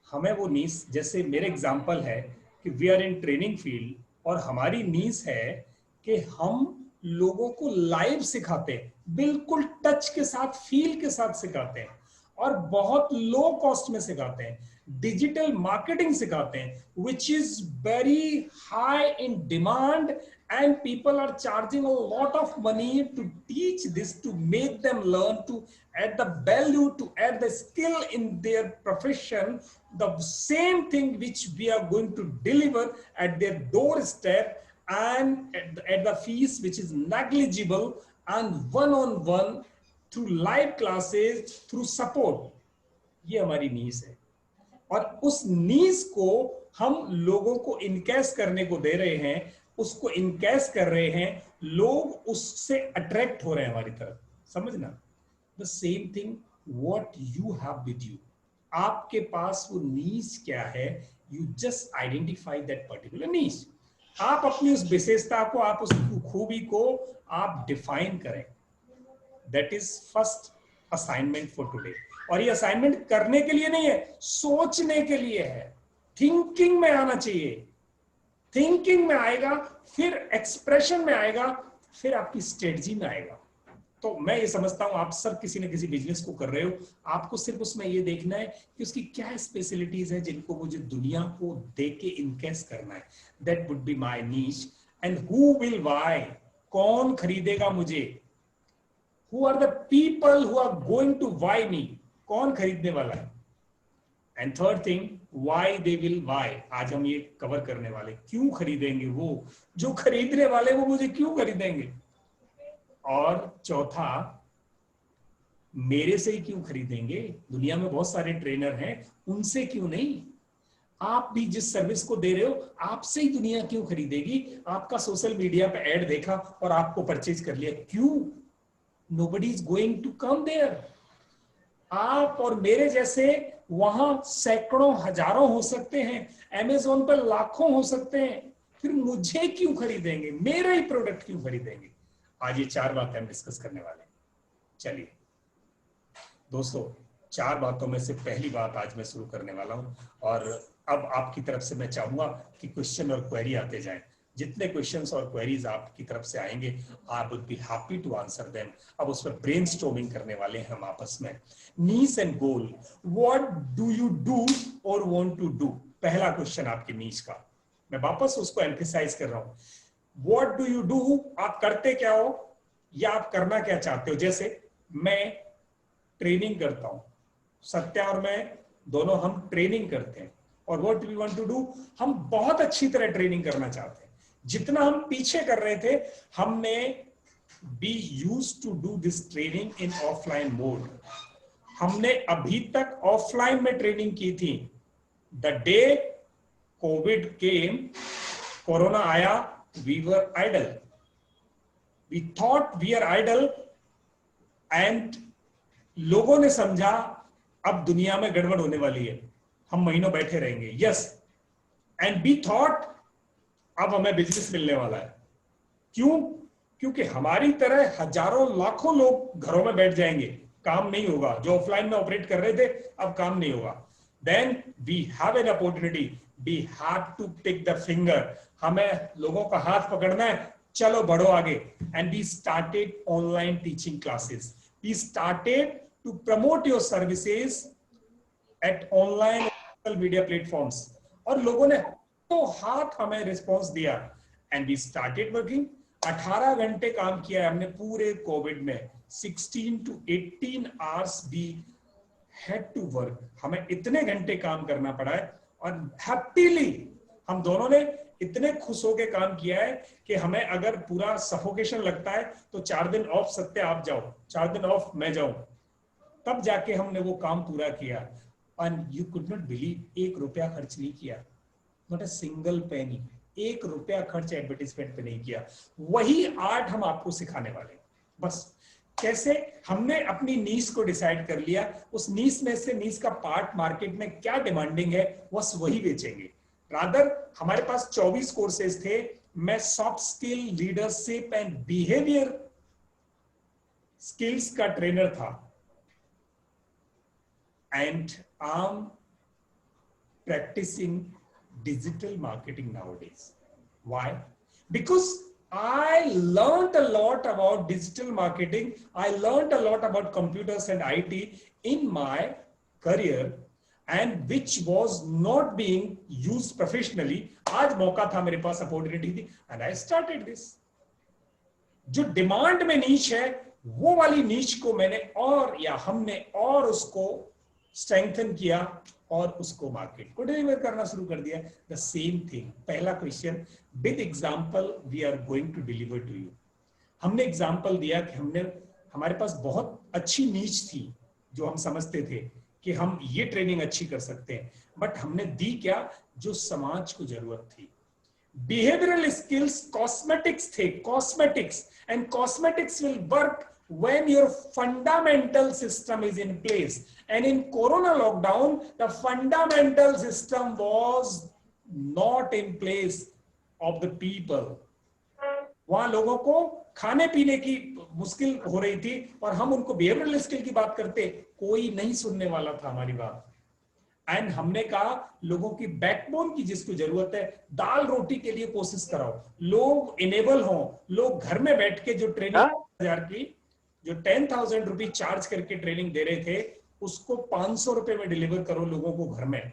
हमें वो नीस, जैसे मेरे एग्जांपल है कि we are in training field और हमारी नीस है कि हम लोगों को लाइव सिखाते हैं, बिल्कुल टच के साथ, फील के साथ सिखाते हैं और बहुत लो कॉस्ट में सिखाते हैं। डिजिटल मार्केटिंग सिखाते हैं which is very high in demand and people are charging a lot of money to teach this, to make them learn, to add the value, to add the skill in their profession, the same thing which we are going to deliver at their doorstep and at the fees which is negligible and one-on-one through live classes, through support. ये हमारी नीस है और उस नीस को हम लोगों को encash करने को दे रहे हैं, उसको इनकैश कर रहे हैं, लोग उससे अट्रैक्ट हो रहे हैं हमारी तरफ। समझना? The same thing what you have with you. आपके पास वो नीस क्या है, you just identify that particular niche. आप अपनी उस विशेषता को, आप उस खूबी को आप डिफाइन करें। That is first assignment for today. और ये असाइनमेंट करने के लिए नहीं है, सोचने के लिए है। थिंकिंग में आना चाहिए। थिंकिंग में आएगा, फिर एक्सप्रेशन में आएगा, फिर आपकी स्ट्रेटजी में आएगा। तो मैं ये समझता हूं आप सब किसी न किसी बिजनेस को कर रहे हो, आपको सिर्फ उसमें ये देखना है कि उसकी क्या स्पेशलिटीज है जिनको मुझे दुनिया को देख के इनकैश करना है। That would be my niche. And who will buy, कौन खरीदेगा मुझे? Who are the people who are going to buy me, कौन खरीदने वाला है? And third thing, why they will buy. आज हम ये कवर करने वाले, क्यों खरीदेंगे वो जो खरीदने वाले, वो मुझे क्यों खरीदेंगे? और चौथा, मेरे से ही क्यों खरीदेंगे? दुनिया में बहुत सारे ट्रेनर हैं, उनसे क्यों नहीं? आप भी जिस सर्विस को दे रहे हो, आपसे ही दुनिया क्यों खरीदेगी? आपका सोशल मीडिया पे ऐड देखा और आपको परचेज कर लिया, क्यों? Nobody is going to come there. आप और मेरे जैसे वहां सैकड़ों हजारों हो सकते हैं, अमेज़न पर लाखों हो सकते हैं, फिर मुझे क्यों खरीदेंगे? मेरा ही प्रोडक्ट क्यों खरीदेंगे? आज ये 4 बातें हम डिस्कस करने वाले हैं। चलिए दोस्तों, 4 बातों में से पहली बात आज मैं शुरू करने वाला हूं और अब आपकी तरफ से मैं चाहूंगा कि क्वेश्चन और क्वेरी आते जाएं। जितने क्वेश्चंस और क्वेरीज आपकी तरफ से आएंगे, I would be happy to answer them. अब उस पर ब्रेनस्टॉर्मिंग करने वाले हैं हम आपस में। Niche and goal, what do you do और वांट टू डू? पहला क्वेश्चन आपकी नीश का, मैं वापस उसको एम्फेसाइज कर रहा हूं। व्हाट डू यू डू, आप करते क्या हो या आप करना क्या चाहते हो? जैसे मैं ट्रेनिंग करता हूं, सत्या और मैं दोनों हम ट्रेनिंग करते हैं। और what we want to do, हम बहुत अच्छी तरह ट्रेनिंग करना चाहते हैं। जितना हम पीछे कर रहे थे, हमने be used to do this training in offline mode. हमने अभी तक ऑफलाइन में ट्रेनिंग की थी। The day Covid came, corona आया, we were idle. We thought we are idle and लोगों ने समझा अब दुनिया में गड़बड़ होने वाली है, हम महीनों बैठे रहेंगे। Yes, and we thought अब हमें बिजनेस मिलने वाला है। क्यों? क्योंकि हमारी तरह हजारों लाखों लोग घरों में बैठ जाएंगे, काम नहीं होगा। जो ऑफलाइन में ऑपरेट कर रहे थे, अब काम नहीं होगा। Then we have an opportunity. We have to pick the finger. हमें लोगों का हाथ पकड़ना है, चलो बढ़ो आगे। And we started online teaching classes. We started to promote your services at online social media platforms. और लोगों ने तो हाथ हमें रिस्पॉन्स दिया and we started working. 18 घंटे काम किया है हमने पूरे कोविड में। 16 to 18 hours we had to work. हमें इतने घंटे काम करना पड़ा है और हैप्पीली हम दोनों ने इतने खुश होके काम किया है कि हमें अगर पूरा सफोकेशन लगता है तो 4 दिन ऑफ सत्य आप जाओ, 4 दिन ऑफ मैं जाऊं, तब जाके हमने वो काम पूरा किया। And you could not believe, 1 रुपया खर्च नहीं किया, नॉट अ सिंगल पेनी, 1 रुपया खर्च एडवर्टीजमेंट पे नहीं किया। वही आर्ट हम आपको सिखाने वाले हैं। बस कैसे हमने अपनी नीश को डिसाइड कर लिया, उस नीश में से नीश का पार्ट मार्केट में क्या डिमांडिंग है बस वही बेचेंगे। रादर हमारे पास 24 कोर्सेज थे, मैं soft skill, leadership and behaviour skills का ट्रेनर था। And I am practicing digital marketing nowadays. Why? Because I learned a lot about digital marketing. I learned a lot about computers and IT in my career, and which was not being used professionally. आज मौका था मेरे पास, opportunity थी, and I started this. जो demand में नीच है वो वाली नीच को मैंने और या हमने और उसको स्ट्रेंथन किया और उसको मार्केट को डिलीवर करना शुरू कर दिया। द सेम थिंग, पहला question, with example we are going to deliver to you. हमने एग्जांपल दिया कि हमारे पास बहुत अच्छी नीच थी जो हम समझते थे कि हम ये ट्रेनिंग अच्छी कर सकते हैं, बट हमने दी क्या, जो समाज को जरूरत थी। बिहेवियरल स्किल्स कॉस्मेटिक्स थे, cosmetics, and cosmetics will work when your fundamental system is in place. And in corona lockdown the fundamental system was not in place of the people. वहां लोगों को खाने पीने की मुश्किल हो रही थी और हम उनको बिहेवियरल स्किल की बात करते, कोई नहीं सुनने वाला था हमारी बात। एंड हमने कहा लोगों की बैकबोन की जिसको जरूरत है, दाल रोटी के लिए कोशिश कराओ, लोग इनेबल हो, लोग घर में बैठ के जो ट्रेनिंग 10,000 की, जो 10,000 रुपीज चार्ज करके ट्रेनिंग दे रहे थे, उसको 500 रुपए में डिलीवर करो लोगों को घर में।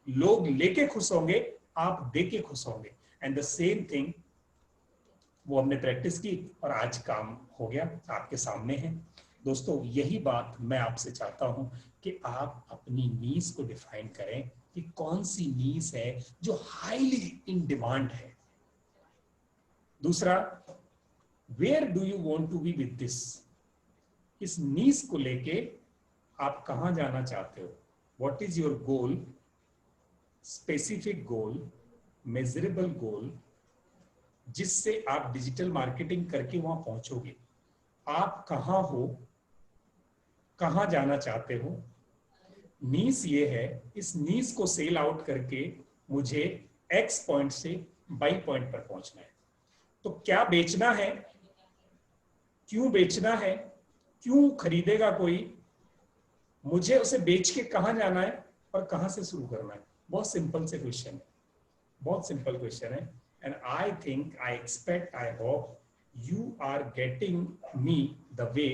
लोग लेके खुश होंगे, आप देके खुश होंगे। एंड द सेम थिंग वो हमने प्रैक्टिस की और आज काम हो गया, आपके सामने है। दोस्तों यही बात मैं आपसे चाहता हूं कि आप अपनी नीश को डिफाइन करें कि कौन सी नीश है जो हाईली इन डिमांड है। दूसरा, where do you want to be with this, इस नीश को लेके आप कहां जाना चाहते हो, what is your goal, specific goal, measurable goal, जिससे आप डिजिटल मार्केटिंग करके वहां पहुंचोगे। आप कहां हो, कहां जाना चाहते हो, नीश ये है, इस नीश को सेल आउट करके मुझे एक्स पॉइंट से वाई पॉइंट पर पहुंचना है। तो क्या बेचना है, क्यों बेचना है, क्यों खरीदेगा कोई, मुझे उसे बेच के कहां जाना है और कहां से शुरू करना है। बहुत सिंपल से क्वेश्चन है, बहुत सिंपल क्वेश्चन है। And I think, I expect, I hope you are getting me the way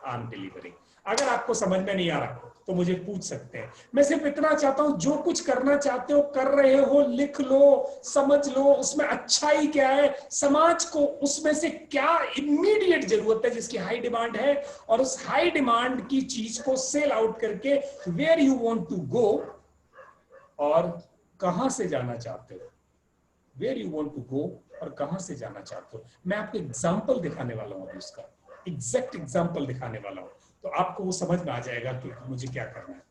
I am delivering. अगर आपको समझ में नहीं आ रहा तो मुझे पूछ सकते हैं। मैं सिर्फ इतना चाहता हूं, जो कुछ करना चाहते हो, कर रहे हो, लिख लो, समझ लो, उसमें अच्छाई क्या है, समाज को उसमें से क्या इमीडिएट जरूरत है जिसकी हाई डिमांड है, और उस हाई डिमांड की चीज को सेल आउट करके where you want to go, और कहां से जाना चाहते हो, where you want to go और कहां से जाना चाहते हो। मैं आपको एग्जांपल दिखाने वाला हूं, अभी उसका एग्जैक्ट एग्जांपल दिखाने वाला हूं, तो आपको वो समझ में आ जाएगा कि मुझे क्या करना है।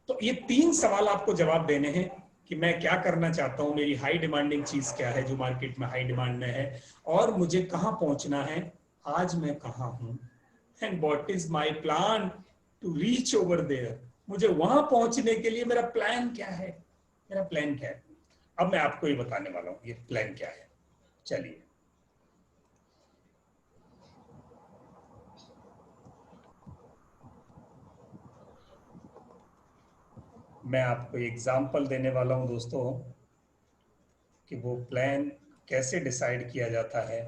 तो ये 3 सवाल आपको जवाब देने हैं कि मैं क्या करना चाहता हूं, मेरी हाई डिमांडिंग चीज क्या है जो मार्केट में हाई डिमांड में है, और मुझे कहां पहुंचना है, आज मैं कहां हूं, and what is my plan to reach over there, मुझे वहां पहुंचने के लिए मेरा प्लान क्या है, मेरा प्लान क्या है। अब मैं आपको ये बताने वाला हूं ये प्लान क्या है। चलिए, मैं आपको एग्जाम्पल देने वाला हूं दोस्तों कि वो प्लान कैसे डिसाइड किया जाता है।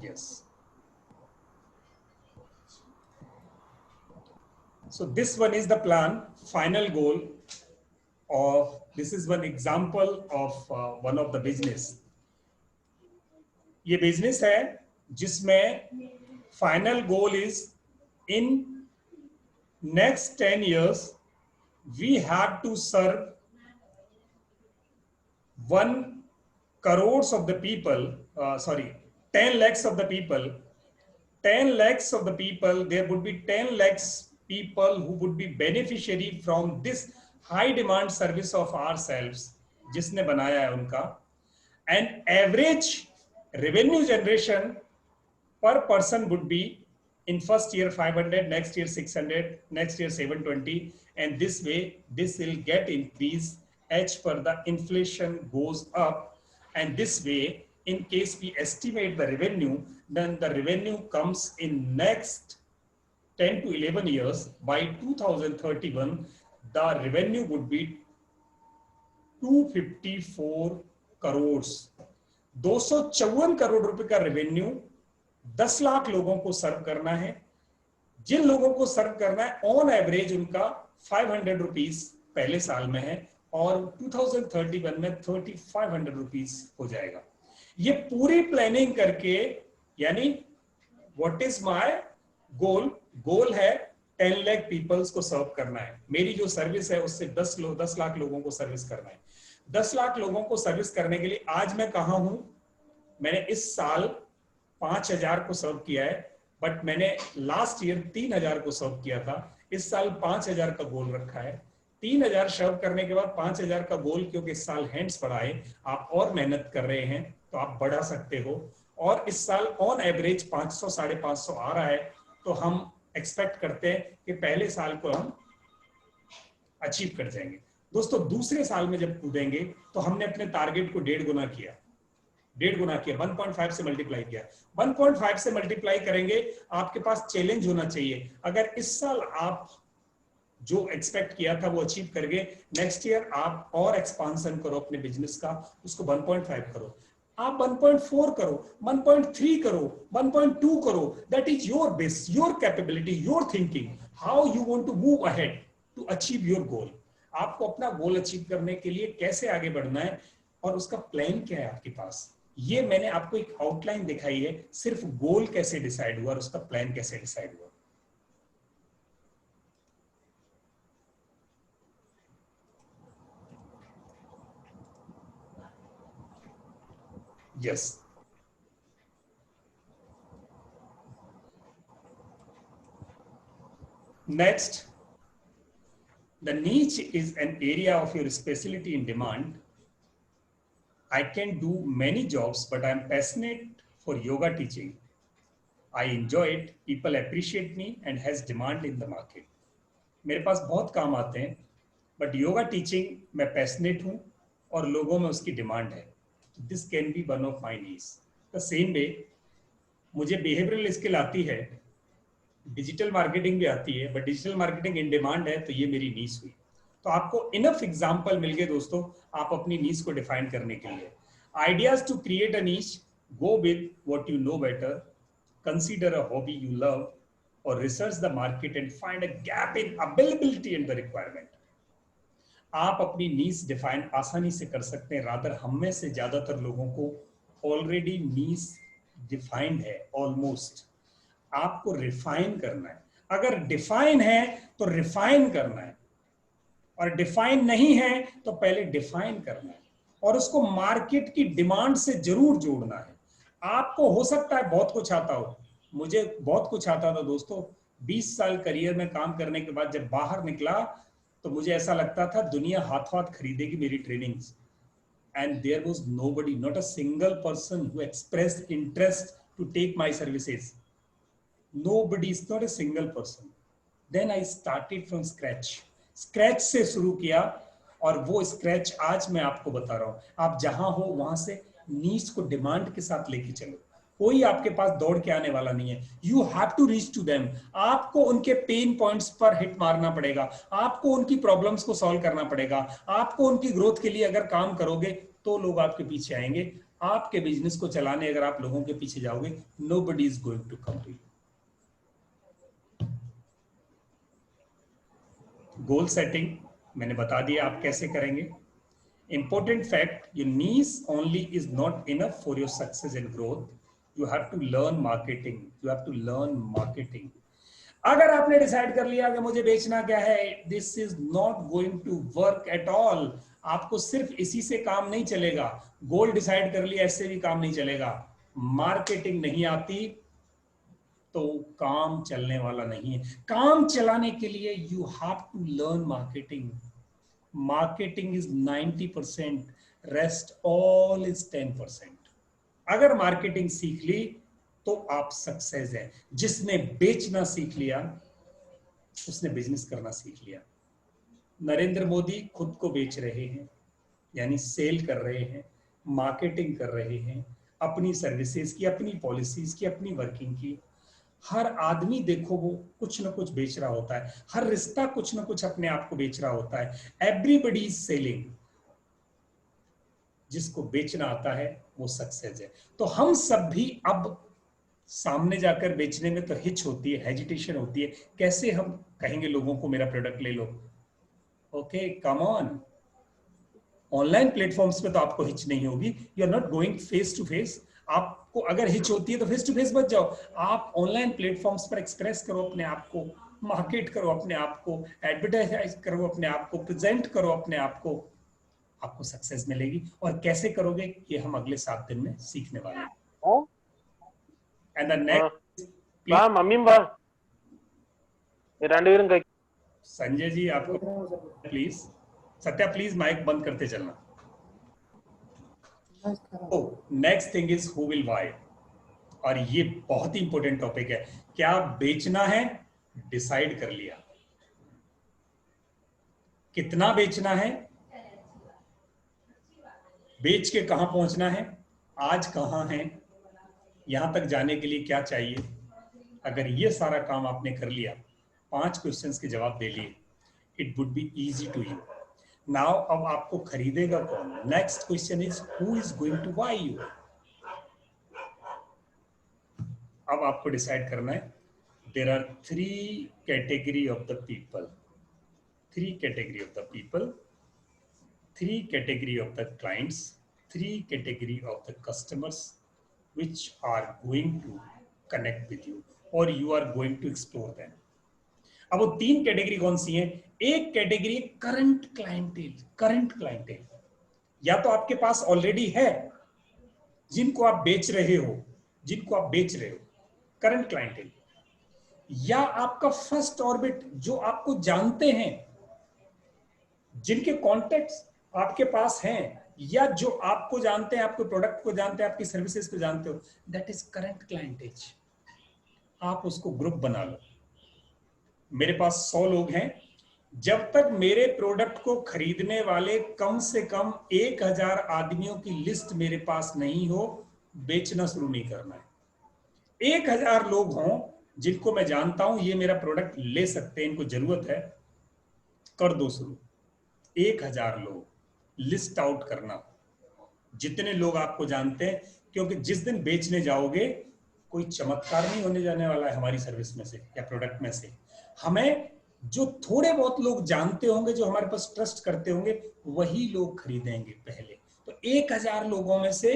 Yes. So this one is the plan, final goal of, this is one example of one of the business. ये बिजनेस है जिसमें final goal is in next 10 years we have to serve 1 crores of the people, 10 lakhs of the people. 10 lakhs of the people, there would be 10 lakhs people who would be beneficiary from this high demand service of ourselves, जिसने बनाया है उनका. And average revenue generation per person would be in first year 500, next year 600, next year 720, and this way this will get increased as per the inflation goes up. And this way, in case we estimate the revenue, then the revenue comes in next 10 to 11 years. By 2031, the revenue would be 254 crores. 254 crore रुपए का revenue 10 lakh लोगों को सर्व करना है. जिन लोगों को सर्व करना है ऑन एवरेज उनका 500 रुपीज पहले साल में है और 2031 में 3500 रुपीज हो जाएगा. ये पूरी प्लानिंग करके, यानी व्हाट इज माय गोल, गोल है 10 लाख पीपल्स को सर्व करना है. मेरी जो सर्विस है उससे 10 लाख लोगों को सर्विस करना है. 10 लाख लोगों को सर्विस करने के लिए आज मैं कहाँ हूं? मैंने इस साल 5000 को सर्व किया है, बट मैंने लास्ट ईयर 3000 को सर्व किया था. इस साल 5000 का गोल रखा है. 3000 सर्व करने के बाद 5000 का गोल, क्योंकि इस साल हैंड्स बढ़ाए, आप और मेहनत कर रहे हैं तो आप बढ़ा सकते हो. और इस साल ऑन एवरेज 500 550 आ रहा है, तो हम एक्सपेक्ट करते हैं कि पहले साल को हम अचीव कर जाएंगे. दोस्तों दूसरे साल में जब कूदेंगे तो हमने अपने टारगेट को 1.5 गुना किया, 1.5 से मल्टीप्लाई किया. 1.5 से मल्टीप्लाई करेंगे. आपके पास चैलेंज होना चाहिए. अगर इस साल आप जो एक्सपेक्ट किया था वो अचीव कर गए, नेक्स्ट ईयर आप और एक्सपांशन करो अपने बिजनेस का, उसको 1.5 करो, आप 1.4 करो, 1.3 करो, 1.2 करो. That is your base, your capability, your thinking, how you want to move ahead to achieve your goal. आपको अपना गोल अचीव करने के लिए कैसे आगे बढ़ना है और उसका प्लान क्या है आपके पास. ये मैंने आपको एक आउटलाइन दिखाई है, सिर्फ गोल कैसे डिसाइड हुआ और उसका प्लान कैसे डिसाइड हुआ. Yes. Next, the niche is an area of your specialty in demand. I can do many jobs, but I am passionate for yoga teaching. I enjoy it. People appreciate me and has demand in the market. मेरे पास बहुत काम आते हैं, but yoga teaching मैं passionate हूँ और लोगों में उसकी डिमांड है. This can be one of my niche. The same way, मुझे behavioral skill आती है, डिजिटल मार्केटिंग भी आती है, but digital marketing in demand है, तो ये मेरी नीश हुई. तो आपको इनफ एग्जांपल मिल गए दोस्तों आप अपनी नीश को डिफाइन करने के लिए. Ideas to create a niche, go with what you know better, consider a hobby you love, और research the market and find a gap in availability and the requirement. आप अपनी नीश डिफाइन आसानी से कर सकते हैं. रादर हम में से ज्यादातर लोगों को ऑलरेडी नीश डिफाइंड है ऑलमोस्ट. आपको रिफाइन करना है. अगर डिफाइन है तो रिफाइन करना है, और डिफाइन नहीं है तो पहले डिफाइन करना है, और उसको मार्केट की डिमांड से जरूर जोड़ना है. आपको हो सकता है बहुत कुछ आता हो, मुझे बहुत कुछ आता था दोस्तों. 20 साल करियर में काम करने के बाद जब बाहर निकला तो मुझे ऐसा लगता था दुनिया हाथ हाथ खरीदेगी मेरी trainings. And there was nobody, not a single person who expressed interest to take my services. Nobody, is not a single person. Then I started from scratch. Scratch से शुरू किया, और वो स्क्रैच आज मैं आपको बता रहा हूँ. आप जहां हो वहां से नीश को डिमांड के साथ लेके चलो. कोई आपके पास दौड़ के आने वाला नहीं है. You have to reach to them. आपको उनके पेन पॉइंट्स पर हिट मारना पड़ेगा, आपको उनकी प्रॉब्लम्स को सॉल्व करना पड़ेगा. आपको उनकी ग्रोथ के लिए अगर काम करोगे तो लोग आपके पीछे आएंगे. आपके बिजनेस को चलाने अगर आप लोगों के पीछे जाओगे, nobody is going to come to you. Goal setting मैंने बता दिया आप कैसे करेंगे। Important fact, your niche only is not enough for your success and growth. You have to learn marketing. You have to learn marketing. अगर आपने decide कर लिया कि मुझे बेचना क्या है, this is not going to work at all. आपको सिर्फ इसी से काम नहीं चलेगा। गोल डिसाइड कर लिया, इससे भी काम नहीं चलेगा। मार्केटिंग नहीं आती तो काम चलने वाला नहीं है। काम चलाने के लिए you have to learn marketing. Marketing is 90%, rest all is 10%. अगर मार्केटिंग सीख ली तो आप सक्सेस है। जिसने बेचना सीख लिया उसने बिजनेस करना सीख लिया। नरेंद्र मोदी खुद को बेच रहे हैं, यानी सेल कर रहे हैं, मार्केटिंग कर रहे हैं, अपनी सर्विसेज की, अपनी पॉलिसीज की, अपनी वर्किंग की। हर आदमी देखो वो कुछ ना कुछ बेच रहा होता है, हर रिश्ता कुछ ना कुछ अपने आप को बेच रहा होता है। Everybody is selling. जिसको बेचना आता है वो सक्सेस है। तो हम सब भी अब सामने जाकर बेचने में तो हिच होती है, हेजिटेशन होती है। कैसे हम कहेंगे लोगों को मेरा प्रोडक्ट ले लो? Okay, come on. Online platforms पे तो आपको हिच नहीं होगी। You are not going face to face. आपको अगर हिच होती है तो फेस टू फेस बच जाओ। आप ऑनलाइन प्लेटफॉर्म्स पर एक्सप्रेस करो अपने आप को, मार्केट करो अपने आप को, एडवर्टाइज करो अपने आप को, प्रेजेंट करो अपने आप को, आपको सक्सेस मिलेगी। और कैसे करोगे ये हम अगले 7 दिन में सीखने वाले हैं। And the next Sanjay ji आपको प्लीज, सत्या प्लीज माइक बंद करते चलना। Next thing is who will bye. और ये बहुत ही इंपॉर्टेंट टॉपिक है। क्या बेचना है? डिसाइड कर लिया। कितना बेचना है? बेच के कहां पहुंचना है? आज कहां है? यहां तक जाने के लिए क्या चाहिए? अगर ये सारा काम आपने कर लिया, 5 क्वेश्चंस के जवाब दे लिए, it would be easy to you. Now अब आपको खरीदेगा कौन? Next question is who is going to buy you. अब आपको डिसाइड करना है। There are 3 category of the people, 3 category of the people, 3 category of the clients, 3 category of the customers which are going to connect with you or you are going to explore them. अब वो 3 category कौन सी हैं? एक category current clientele. Current clientele या तो आपके पास already है, जिनको आप बेच रहे हो, जिनको आप बेच रहे हो, करंट क्लाइंटेल। या आपका फर्स्ट ऑर्बिट, जो आपको जानते हैं, जिनके कॉन्टेक्ट्स आपके पास हैं, या जो आपको जानते हैं, आपके प्रोडक्ट को जानते हैं, आपकी सर्विसेज को जानते हो, दैट इज करंट क्लाइंटेज। आप उसको ग्रुप बना लो। मेरे पास 100 लोग हैं। जब तक मेरे प्रोडक्ट को खरीदने वाले कम से कम 1000 आदमियों की लिस्ट मेरे पास नहीं हो, बेचना शुरू नहीं करना है। 1000 लोग हों जिनको मैं जानता हूं ये मेरा प्रोडक्ट ले सकते हैं, इनको जरूरत है, कर दो शुरू। 1000 लोग लिस्ट आउट करना, जितने लोग आपको जानते हैं, क्योंकि जिस दिन बेचने जाओगे कोई चमत्कार नहीं होने जाने वाला है हमारी सर्विस में से या प्रोडक्ट में से। हमें जो थोड़े बहुत लोग जानते होंगे, जो हमारे पास ट्रस्ट करते होंगे, वही लोग खरीदेंगे पहले। तो 1000 लोगों में से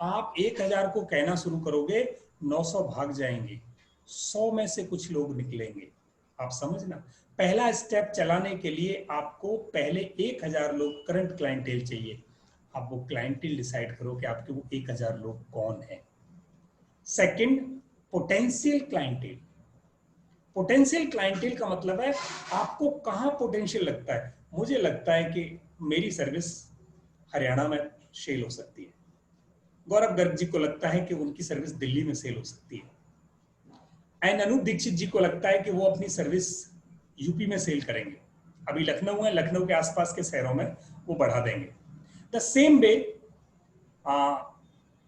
आप 1000 को कहना शुरू करोगे, 900 भाग जाएंगे, 100 में से कुछ लोग निकलेंगे। आप समझना, पहला स्टेप चलाने के लिए आपको पहले 1000 लोग करंट क्लाइंटेल चाहिए। आप वो क्लाइंटेल डिसाइड करो कि आपके वो 1000 लोग कौन है। Second, potential clientele. Potential clientele का मतलब है आपको कहां पोटेंशियल लगता है। मुझे लगता है कि मेरी सर्विस हरियाणा में सेल हो सकती है। गौरव गर्ग जी को लगता है कि उनकी सर्विस दिल्ली में सेल हो सकती है। एंड अनूप दीक्षित जी को लगता है कि वो अपनी सर्विस यूपी में सेल करेंगे। अभी लखनऊ है, लखनऊ के आसपास के शहरों में वो बढ़ा देंगे। द सेम वे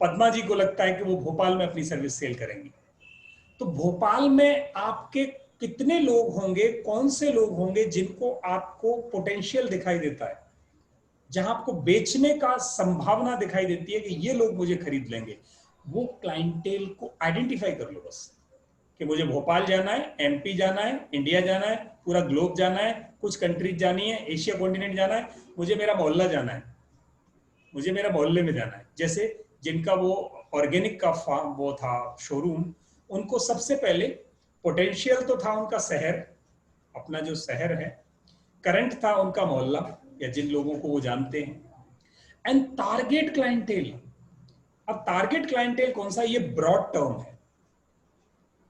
पद्मा जी को लगता है कि वो भोपाल में अपनी सर्विस सेल करेंगी। तो भोपाल में आपके कितने लोग होंगे, कौन से लोग होंगे जिनको आपको पोटेंशियल दिखाई देता है? जहां आपको बेचने का संभावना दिखाई देती है कि ये लोग मुझे खरीद लेंगे, वो क्लाइंटेल को आइडेंटिफाई कर लो बस, कि मुझे भोपाल जाना है, एमपी जाना है, इंडिया जाना है, पूरा ग्लोब जाना है, कुछ कंट्रीज जानी है, एशिया कॉन्टिनेंट जाना है, मुझे मेरा मोहल्ला जाना है, मुझे मेरा मोहल्ले में जाना है। जैसे जिनका वो ऑर्गेनिक का फार्म वो था शोरूम, उनको सबसे पहले पोटेंशियल तो था उनका शहर, अपना जो शहर है, करंट था उनका मोहल्ला या जिन लोगों को वो जानते हैं, एंड टारगेट क्लाइंटेल। अब टारगेट क्लाइंटेल कौन सा, ये ब्रॉड टर्म है,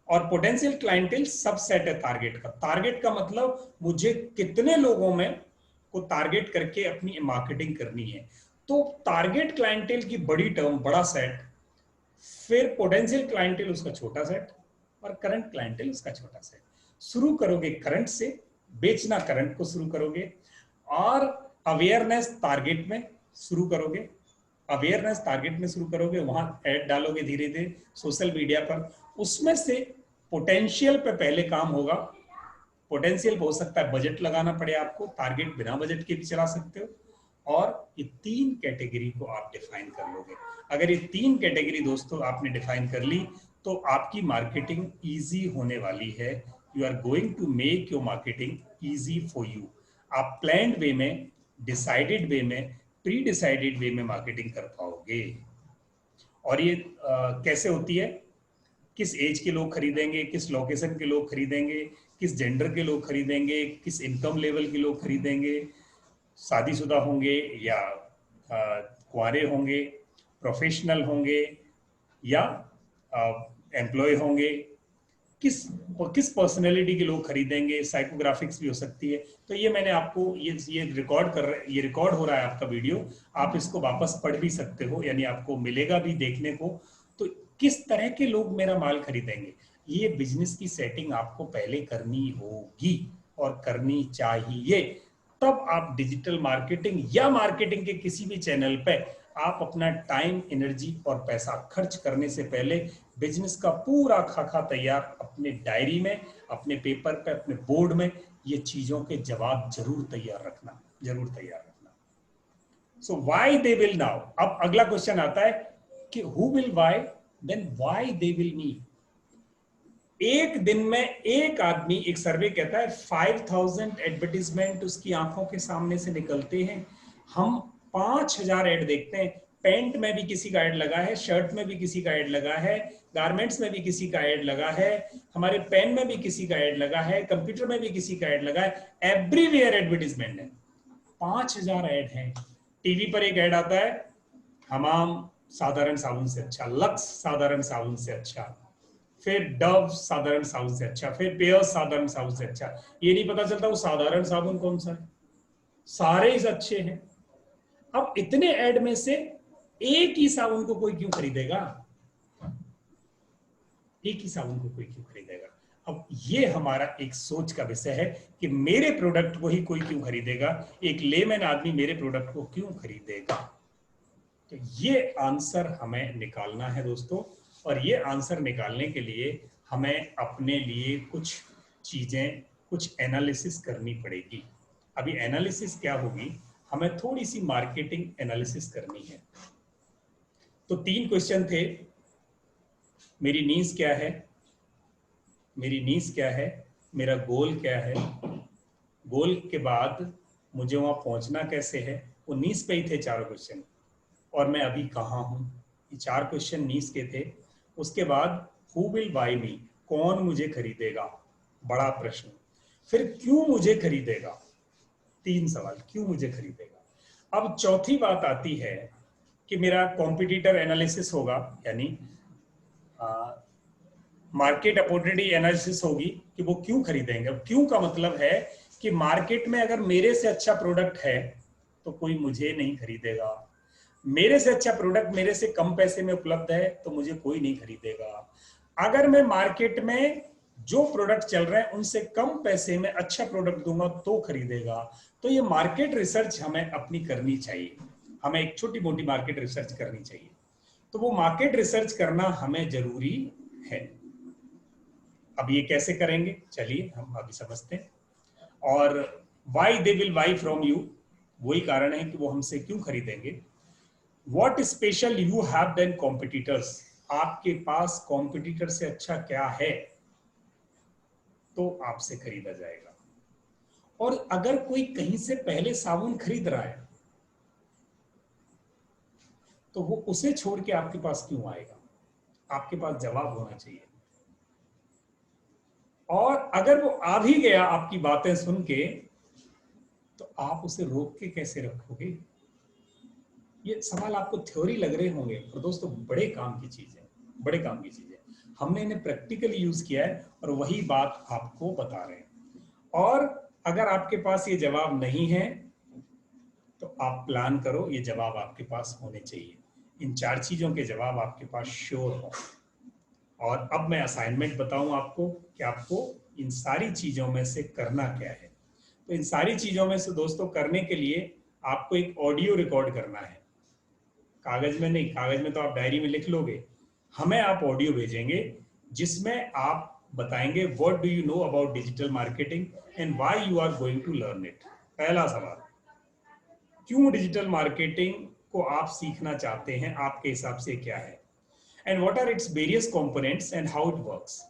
और पोटेंशियल क्लाइंटेल सबसेट है टारगेट का। टारगेट का मतलब मुझे कितने लोगों में को टारगेट करके अपनी मार्केटिंग करनी है। तो टारगेट क्लाइंटेल की बड़ी टर्म, बड़ा सेट, फिर पोटेंशियल क्लाइंटेल उसका छोटा सेट, और करंट क्लाइंटेल उसका छोटा सेट। शुरू करोगे करंट से, बेचना करंट को शुरू करोगे, और अवेयरनेस टारगेट में शुरू करोगे, अवेयरनेस टारगेट में शुरू करोगे, वहां ऐड डालोगे धीरे धीरे सोशल मीडिया पर, उसमें से पोटेंशियल पे पहले काम होगा। पोटेंशियल हो सकता है बजट लगाना पड़े आपको, टारगेट बिना बजट के भी चला सकते हो, और ये 3 कैटेगरी को आप डिफाइन कर लोगे। अगर ये 3 कैटेगरी दोस्तों आपने डिफाइन कर ली तो आपकी मार्केटिंग इजी होने वाली है। You are going to make your marketing easy for you. आप प्लान्ड वे में, डिसाइडेड वे में, प्री डिसाइडेड वे में मार्केटिंग कर पाओगे। और ये कैसे होती है, किस एज के लोग खरीदेंगे, किस लोकेशन के लोग खरीदेंगे, किस जेंडर के लोग खरीदेंगे, किस इनकम लेवल के लोग खरीदेंगे, शादीशुदा होंगे या कुंवारे होंगे, प्रोफेशनल होंगे या एम्प्लॉय होंगे, किस पर्सनैलिटी के लोग खरीदेंगे, साइकोग्राफिक्स भी हो सकती है। तो ये मैंने आपको ये रिकॉर्ड हो रहा है आपका वीडियो, आप इसको वापस पढ़ भी सकते हो, यानी आपको मिलेगा भी देखने को। तो किस तरह के लोग मेरा माल खरीदेंगे, ये बिजनेस की सेटिंग आपको पहले करनी होगी और करनी चाहिए। तब आप डिजिटल मार्केटिंग या मार्केटिंग के किसी भी चैनल पे आप अपना टाइम, एनर्जी और पैसा खर्च करने से पहले बिजनेस का पूरा खाका तैयार अपने डायरी में, अपने पेपर पे, अपने बोर्ड में, ये चीजों के जवाब जरूर तैयार रखना, जरूर तैयार रखना। So why they will now. अब अगला क्वेश्चन आता है कि who will why, then why they will me. एक दिन में एक आदमी, एक सर्वे कहता है 5000 एडवर्टीजमेंट उसकी आंखों के सामने से निकलते हैं। हम 5000 ऐड देखते हैं। पैंट में भी किसी का ऐड लगा है, शर्ट में भी किसी का ऐड लगा है, गारमेंट्स में भी किसी का ऐड लगा है, हमारे पेन में भी किसी का ऐड लगा है, कंप्यूटर में भी किसी का ऐड लगा है, एवरीवेयर एडवर्टीजमेंट है। 5000 ऐड है। टीवी पर एक ऐड आता है, हमाम साधारण साबुन से अच्छा, लक्स साधारण साबुन से अच्छा, फिर डव साधारण साबुन से अच्छा, फिर पेयर्स साधारण साबुन से अच्छा। ये नहीं पता चलता वो साधारण साबुन कौन सा है, सारे ही अच्छे हैं। अब इतने ऐड में से एक ही साबुन को कोई क्यों खरीदेगा, एक ही साबुन को कोई क्यों खरीदेगा। अब ये हमारा एक सोच का विषय है कि मेरे प्रोडक्ट को ही कोई क्यों खरीदेगा, एक लेमैन आदमी मेरे प्रोडक्ट को क्यों खरीदेगा। तो ये आंसर हमें निकालना है दोस्तों, और ये आंसर निकालने के लिए हमें अपने लिए कुछ चीजें, कुछ एनालिसिस करनी पड़ेगी। अभी एनालिसिस क्या होगी, हमें थोड़ी सी मार्केटिंग एनालिसिस करनी है। तो 3 क्वेश्चन थे। मेरी नीड्स क्या है, मेरी नीड्स क्या है, मेरा गोल क्या है, गोल के बाद मुझे वहां पहुंचना कैसे है। वो नीड्स पे ही थे 4 क्वेश्चन, और मैं अभी कहाँ हूं। ये 4 क्वेश्चन नीड्स के थे। उसके बाद हु विल बाय मी, कौन मुझे खरीदेगा, बड़ा प्रश्न। फिर क्यों मुझे खरीदेगा, 3 सवाल, क्यों मुझे खरीदेगा। अब चौथी बात आती है कि मेरा कॉम्पिटिटर एनालिसिस होगा, यानी मार्केट अपॉर्चुनिटी एनालिसिस होगी कि वो क्यों खरीदेंगे। अब क्यों का मतलब है कि मार्केट में अगर मेरे से अच्छा प्रोडक्ट है तो कोई मुझे नहीं खरीदेगा, मेरे से अच्छा प्रोडक्ट मेरे से कम पैसे में उपलब्ध है तो मुझे कोई नहीं खरीदेगा। अगर मैं मार्केट में जो प्रोडक्ट चल रहे हैं उनसे कम पैसे में अच्छा प्रोडक्ट दूंगा तो खरीदेगा। तो ये मार्केट रिसर्च हमें अपनी करनी चाहिए, हमें एक छोटी मोटी मार्केट रिसर्च करनी चाहिए। तो वो मार्केट रिसर्च करना हमें जरूरी है। अब ये कैसे करेंगे, चलिए हम अभी समझते हैं। और why they will bye from you, वही कारण है कि वो हमसे क्यों खरीदेंगे। What special you have than competitors? आपके पास कॉम्पिटिटर से अच्छा क्या है तो आपसे खरीदा जाएगा। और अगर कोई कहीं से पहले साबुन खरीद रहा है तो वो उसे छोड़ के आपके पास क्यों आएगा? आपके पास जवाब होना चाहिए। और अगर वो आ भी गया आपकी बातें सुन के तो आप उसे रोक के कैसे रखोगे? ये सवाल आपको थ्योरी लग रहे होंगे, पर दोस्तों बड़े काम की चीज है, बड़े काम की चीज है। हमने इन्हें प्रैक्टिकली यूज किया है और वही बात आपको बता रहे हैं। और अगर आपके पास ये जवाब नहीं है तो आप प्लान करो, ये जवाब आपके पास होने चाहिए। इन 4 चीजों के जवाब आपके पास श्योर हो। और अब मैं असाइनमेंट बताऊं आपको कि आपको इन सारी चीजों में से करना क्या है। तो इन सारी चीजों में से दोस्तों करने के लिए आपको एक ऑडियो रिकॉर्ड करना है। कागज में नहीं, कागज में तो आप डायरी में लिख लोगे, हमें आप ऑडियो भेजेंगे जिसमें आप बताएंगे what do you know about digital marketing and why you are going to learn it. पहला सवाल, क्यों डिजिटल मार्केटिंग को आप सीखना चाहते हैं, आपके हिसाब से क्या है। And what are its various components and how it works.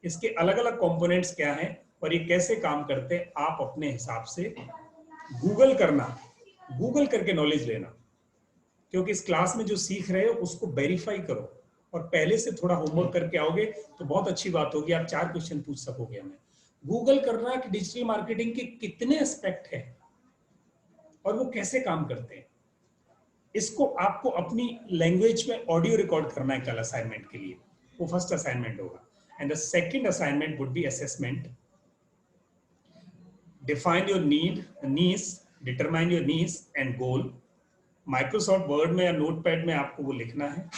इसके अलग अलग कंपोनेंट्स क्या हैं और ये कैसे काम करते हैं, आप अपने हिसाब से गूगल करना, गूगल करके नॉलेज लेना। क्योंकि इस क्लास में जो सीख रहे हो उसको वेरीफाई करो और पहले से थोड़ा होमवर्क करके आओगे तो बहुत अच्छी बात होगी, आप 4 क्वेश्चन पूछ सकोगे हमें। गूगल करना कि डिजिटल मार्केटिंग के कितने एस्पेक्ट हैं और वो कैसे काम करते हैं, इसको आपको अपनी लैंग्वेज में ऑडियो रिकॉर्ड करना है कल असाइनमेंट के लिए। वो फर्स्ट असाइनमेंट होगा। And the second assignment would be assessment. Define your needs, determine your needs and goal. Microsoft Word में या नोटपैड में आपको वो लिखना है।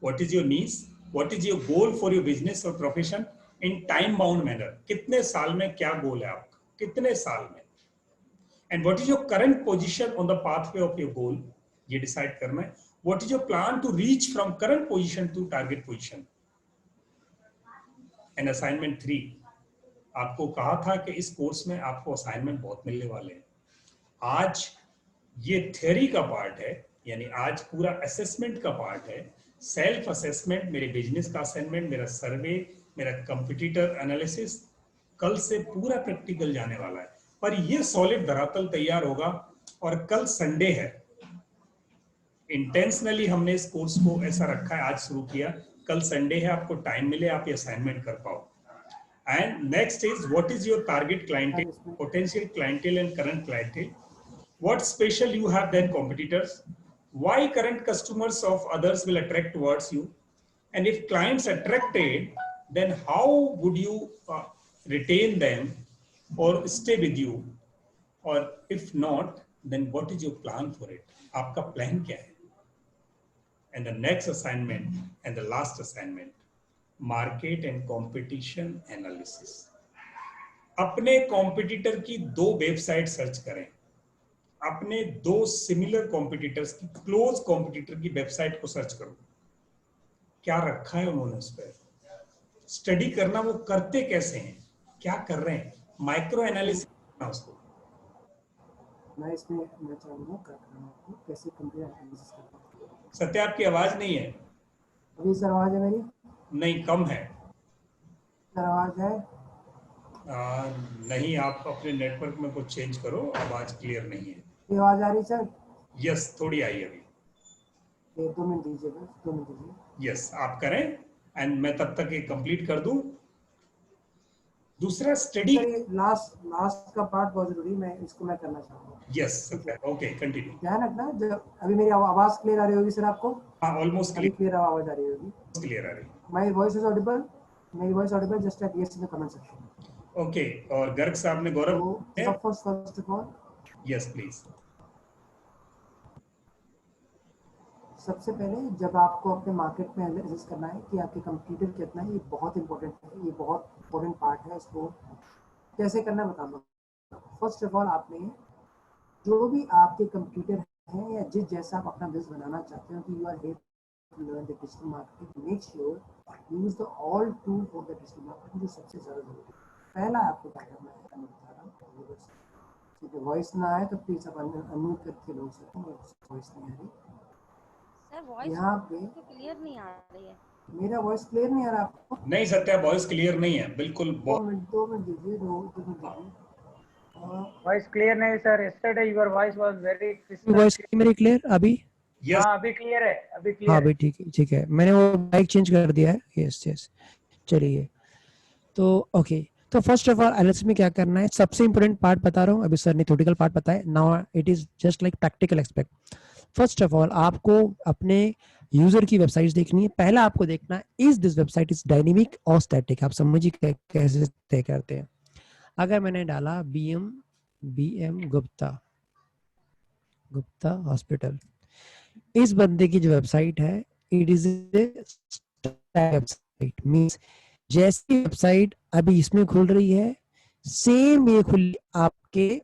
What is your needs, what is your goal for your business और profession in time bound manner. कितने साल में क्या गोल है आपका, कितने साल में। And what is your current position on the pathway of your goal, ये डिसाइड करना है। What is your plan to reach from current position to target position. And assignment 3, आपको कहा था कि इस कोर्स में आपको असाइनमेंट बहुत मिलने वाले हैं। आज ये थ्योरी का पार्ट है, यानी आज पूरा असेसमेंट का पार्ट है। सेल्फ असेसमेंट, मेरे बिजनेस का असाइनमेंट, मेरा सर्वे, मेरा कंपटीटर एनालिसिस, कल से पूरा प्रैक्टिकल जाने वाला है। पर ये सॉलिड धरातल तैयार होगा। और कल संडे है, इंटेंशनली हमने इस कोर्स को ऐसा रखा है, आज शुरू किया, कल संडे है, आपको टाइम मिले आप ये असाइनमेंट कर पाओ। And next is what is your target clientele, potential clientele and current clientele. What special you have than competitors? Why current customers of others will attract towards you? And if clients attracted, then how would you retain them or stay with you? Or if not, then what is your plan for it? आपका plan क्या है? And the next assignment and the last assignment, market and competition analysis. अपने competitor की 2 website search करें, अपने 2 similar competitors की, close competitor की website को सर्च करो, क्या रखा है उन्होंने उस पर। स्टडी करना वो करते कैसे हैं, क्या कर रहे हैं, माइक्रो एनालिसिस करना उसको। मैं इसमें मैं चाहूँगा आपको कैसे कंपेयर एनालिसिस करना है। सत्य आपकी आवाज नहीं है। अभी सर आवाज है मेरी? नहीं, कम है। सर आवाज है? नहीं, आप अपने नेटवर्क में कुछ चेंज करो, आवाज क्लियर नहीं है। ये आवाज आ रही सर? यस, थोड़ी आई अभी। 2 मिनट दीजिए बस, 2 मिनट दीजिए। यस, आप करें एंड मैं तब तक ये कंप्लीट कर दूं। दूसरा स्टडी, लास्ट का पार्ट बहुत जरूरी, मैं इसको मैं करना चाहूंगा। Yes, okay, continue. ध्यान रखना, जब अभी मेरी आवाज क्लियर आ रही होगी सर आपको? हाँ, ऑलमोस्ट क्लियर आवाज आ रही होगी। क्लियर आ रही। My voice is audible? मेरी voice audible? Just type yes in the comment section. Okay, और गर्ग साहब ने Gaurav, first of all, yes please. सबसे पहले जब आपको अपने मार्केट में एनालिसिस करना है कि आपके कंपटीटर कितना है, ये बहुत इंपॉर्टेंट है, ये बहुत इंपॉर्टेंट पार्ट है। इसको कैसे करना बताऊंगा। फर्स्ट ऑफ ऑल, आपने जो भी आपके कंपटीटर हैं या जिस जैसा आप अपना बिजनेस बनाना चाहते हो कि you are here to learn the digital marketing, make sure use the all tool for the digital marketing, जो सबसे ज़्यादा जरूरी है। पहला आपको क्या करना है, मैं बता रहा हूँ, वॉइस ना आए तो प्लीज आप अनम्यूट करके बोल सकते हैं, वॉइस नहीं आ रही सर वॉइस यहाँ पे। तो क्लियर नहीं आ रही है। मेरा वॉइस क्लियर नहीं आ रहा आपको? नहीं सत्या, वॉइस क्लियर नहीं है बिल्कुल। 2 मिनट दीजिए, 2 मिनट दीजिए। वॉइस क्लियर नहीं sir, yesterday your voice was very crystal. Voice मेरी क्लियर अभी? हाँ अभी क्लियर है, अभी हाँ क्लियर है। अभी ठीक है, मैंने वो माइक चेंज कर दिया है। यस चलिए, तो ओके, तो फर्स्ट ऑफ ऑल एलएस में क्या करना है, सबसे इंपॉर्टेंट पार्ट बता रहा हूँ, अभी सर ने थ्योरेटिकल पार्ट बताया, now it is just like practical aspect. First of all आपको अपने यूजर की वेबसाइट्स देखनी है। पहला आपको देखना है is this website is dynamic और स्टैटिक। आप समझिए कैसे तय करते हैं। अगर मैंने डाला बीएम गुप्ता हॉस्पिटल, इस बंदे की जो वेबसाइट है इट इज वेबसाइट, मींस जैसी वेबसाइट अभी इसमें खुल रही है सेम ये खुली आपके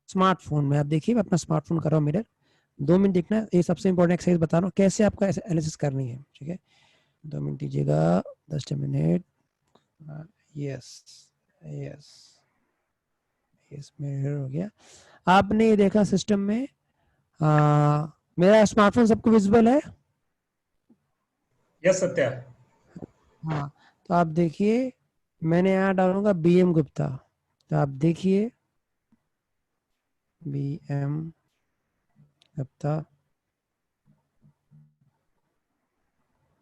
स्मार्टफोन में। आप देखिए, मैं अपना स्मार्टफोन कर रहा हूँ मिरर, 2 मिनट देखना, ये सबसे इंपॉर्टेंट एक्सरसाइज बता रहा हूँ कैसे आपका एनालिसिस करनी है। ठीक है, 2 मिनट दीजिएगा, 10 मिनट। यस मिरर हो गया। आपने ये देखा सिस्टम में, मेरा स्मार्टफोन सबको विजिबल है? यस सत्या। हाँ, तो आप देखिए, मैंने यहाँ डालूंगा बीएम गुप्ता, तो आप देखिए बीएम गुप्ता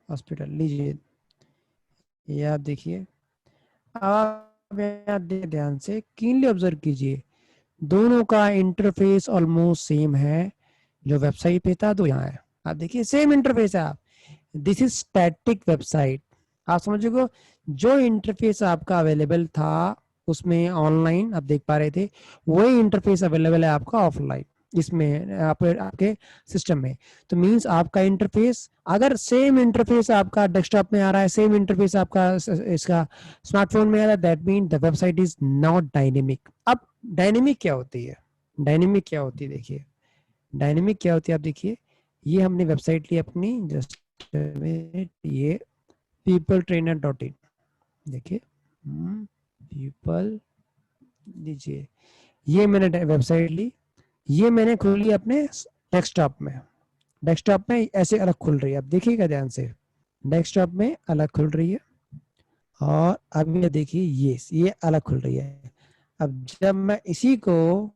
हॉस्पिटल, लीजिए ये आप देखिए। आप यहाँ ध्यान से कीनली ऑब्जर्व कीजिए, दोनों का इंटरफेस ऑलमोस्ट सेम है। जो वेबसाइट पे था तो यहाँ है, आप देखिए सेम इंटरफेस है। आप दिस इज स्टैटिक वेबसाइट। आप समझोगे, जो इंटरफेस आपका अवेलेबल था उसमें ऑनलाइन आप देख पा रहे थे, वही इंटरफेस अवेलेबल है आपका ऑफलाइन इसमें आपके सिस्टम में। तो मींस आपका इंटरफेस, अगर सेम इंटरफेस आपका डेस्कटॉप में आ रहा है, सेम इंटरफेस आपका इसका स्मार्टफोन में आ रहा है, that mean the website is not dynamic. अब डायनेमिक क्या होती है? देखिए डायनेमिक क्या होती है, आप देखिए, ये हमने वेबसाइट ली अपनी, जस्ट ये peopletrainer.in, देखिए पीपल, लीजिए ये मैंने वेबसाइट ली, ये मैंने खोली अपने डेस्कटॉप में ऐसे अलग खुल रही है। आप देखिएगा ध्यान से, डेस्कटॉप में अलग खुल रही है, और अब ये देखिए ये अलग खुल रही है। अब जब मैं इसी को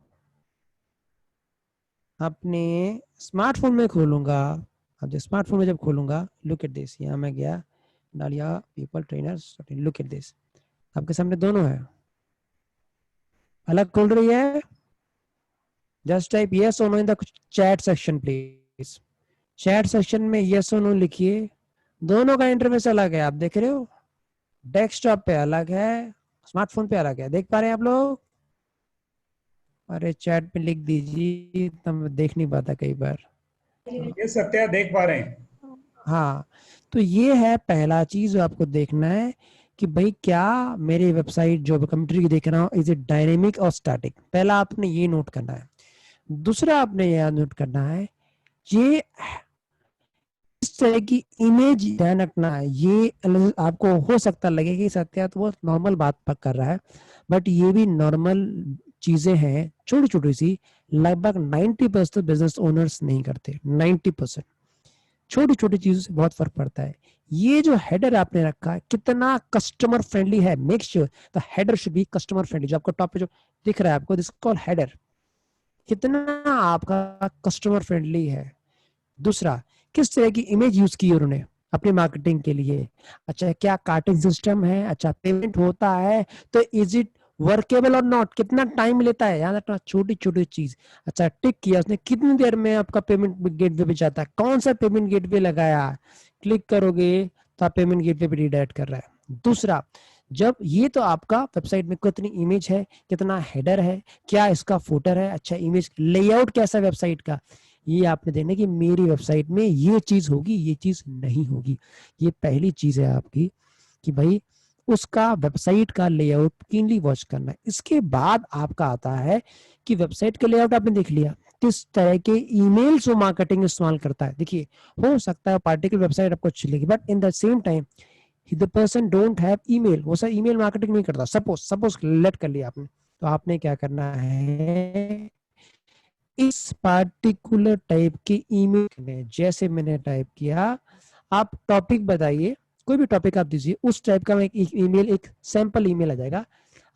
अपने स्मार्टफोन में खोलूंगा, अब जब स्मार्टफोन में जब खोलूंगा, लुक एट दिस, यहाँ मैं गया, डालिया people trainers, look at this, आपके सामने दोनों है, अलग खुल रही है। जस्ट टाइप यस और no in the chat section please. Chat section में यस और नो लिखिए। दोनों का इंटरफेस अलग है, आप देख रहे हो, डेस्कटॉप पे अलग है, स्मार्टफोन पे अलग है, देख पा रहे हैं आप लोग? अरे चैट पे लिख दीजिए, तब देख नहीं पाता कई बार। ये सत्या देख पा रहे हैं। हाँ, तो ये है पहला चीज जो आपको देखना है कि भाई क्या मेरी वेबसाइट जो कंप्यूटर की देख रहा हूँ इज इट डायनेमिक और स्टैटिक। पहला आपने ये नोट करना है। दूसरा आपने यह नोट करना है, ये इस तरह की इमेज ध्यान रखना है। ये आपको हो सकता लगे कि सत्या तो वो नॉर्मल बात कर रहा है, बट ये भी नॉर्मल चीजें हैं, छोटी छोटी सी, लगभग 90% बिजनेस ओनर्स नहीं करते। 90% छोटी छोटी चीजों से बहुत फर्क पड़ता है। ये जो हेडर आपने रखा है कितना कस्टमर फ्रेंडली है, make sure the header should be customer friendly. जो आपको टॉप पे जो दिख रहा है आपको, दिस कॉल्ड हेडर, कितना आपका कस्टमर फ्रेंडली है। दूसरा, किस तरह की इमेज यूज की उन्होंने अपनी मार्केटिंग के लिए। अच्छा, क्या कार्टिंग सिस्टम है, अच्छा पेमेंट होता है, तो इज इट वर्केबल और नॉट, कितना टाइम लेता है, याद रखना छोटी छोटी चीज। अच्छा, टिक किया उसने, कितनी देर में आपका पेमेंट गेटवे पे जाता है, कौन सा पेमेंट गेटवे लगाया, क्लिक करोगे तो आप पेमेंट गेटवे पे रिडायरेक्ट कर रहा है। दूसरा, जब ये तो आपका वेबसाइट में कितनी इमेज है, कितना हेडर है, क्या इसका फुटर है, अच्छा इमेज लेआउट कैसा वेबसाइट का, ये आपने देखना कि मेरी वेबसाइट में ये चीज होगी, ये चीज नहीं होगी। ये पहली चीज है आपकी कि भाई उसका वेबसाइट का लेआउट कीनली वॉच करना है। इसके बाद आपका आता है कि वेबसाइट का लेआउट आपने देख लिया, किस तरह के ईमेल्स वो मार्केटिंग इस्तेमाल करता है। देखिए, हो सकता है पार्टिकुलर वेबसाइट आपको अच्छी लगी, but in the same time the person don't have email, वो सर ईमेल मार्केटिंग नहीं करता। सपोज लेट कर लिया आपने, तो आपने क्या करना है, इस पार्टिकुलर टाइप के ईमेल में, जैसे मैंने टाइप किया, आप टॉपिक बताइए, कोई भी टॉपिक आप दीजिए, उस टाइप का एक ईमेल, एक सैंपल ईमेल आ जाएगा।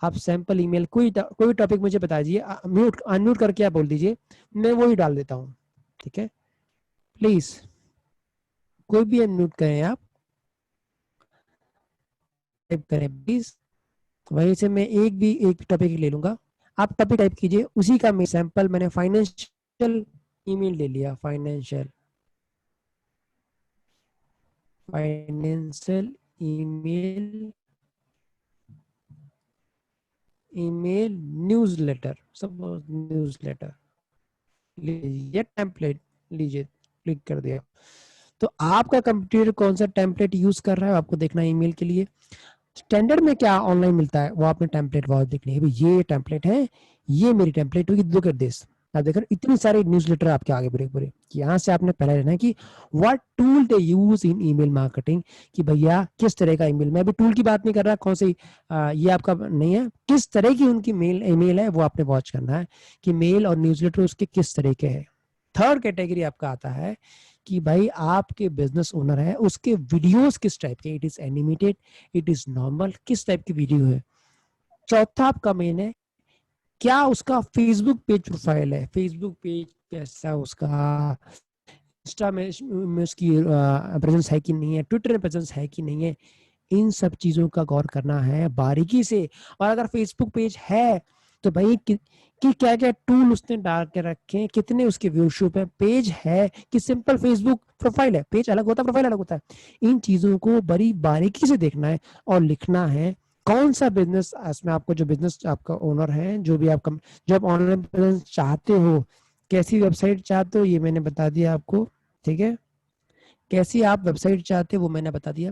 आप सैंपल ईमेल कोई टॉपिक मुझे बता दीजिए, म्यूट अनम्यूट करके आप बोल दीजिए, मैं वही डाल देता हूँ। ठीक है, प्लीज कोई भी अनम्यूट करें, आप टाइप करें प्लीज। वहीं से मैं एक टॉपिक ले लूंगा, आप टॉपिक टाइप कीजिए, उसी का मैं सैंपल, मैंने फाइनेंशियल ईमेल ले लिया, financial email, email newsletter, suppose newsletter लीजिए, टेम्पलेट लीजिए, क्लिक कर दिया। तो आपका कंप्यूटर कौन सा टेम्पलेट यूज कर रहा है आपको देखना है ईमेल के लिए। स्टैंडर्ड में क्या ऑनलाइन मिलता है वो आपने टेम्पलेट बहुत देखनी है, भाई ये टेम्पलेट है, ये मेरी टेम्पलेट होगी, लुक एट दिस। आप देखो इतनी सारी न्यूज़लेटर आपके आगे पूरे पूरे, यहाँ से आपने पहले रहना है कि what tool they use in email marketing, कि भैया किस तरह का ईमेल, मैं अभी टूल की बात नहीं कर रहा, कौन सी ये आपका नहीं है, किस तरह की उनकी मेल ईमेल है वो आपने वॉच करना है, कि मेल और न्यूज़लेटर उसके किस तरह के है। थर्ड कैटेगरी आपका आता है कि भाई आपके बिजनेस ओनर है, उसके वीडियोस किस टाइप के, it is animated, it is normal, किस टाइप की वीडियो है। चौथा आपका मेन है, क्या उसका फेसबुक पेज प्रोफाइल है, फेसबुक पेज कैसा उसका, इंस्टा में उसकी प्रेजेंस है कि नहीं है, ट्विटर में प्रेजेंस है कि नहीं है, इन सब चीजों का गौर करना है बारीकी से। और अगर फेसबुक पेज है तो भाई कि क्या क्या टूल उसने डाल के रखे हैं, कितने उसके व्यूअरशिप है, पेज है कि सिंपल फेसबुक प्रोफाइल है, पेज अलग होता है, प्रोफाइल अलग होता है। इन चीजों को बड़ी बारीकी से देखना है और लिखना है। कौन सा बिजनेस, इसमें आपको जो बिजनेस आपका ओनर है, जो भी आपका, जो आप ऑनलाइन बिजनेस चाहते हो, कैसी वेबसाइट चाहते हो, ये मैंने बता दिया आपको। ठीक है, कैसी आप वेबसाइट चाहते हैं वो मैंने बता दिया।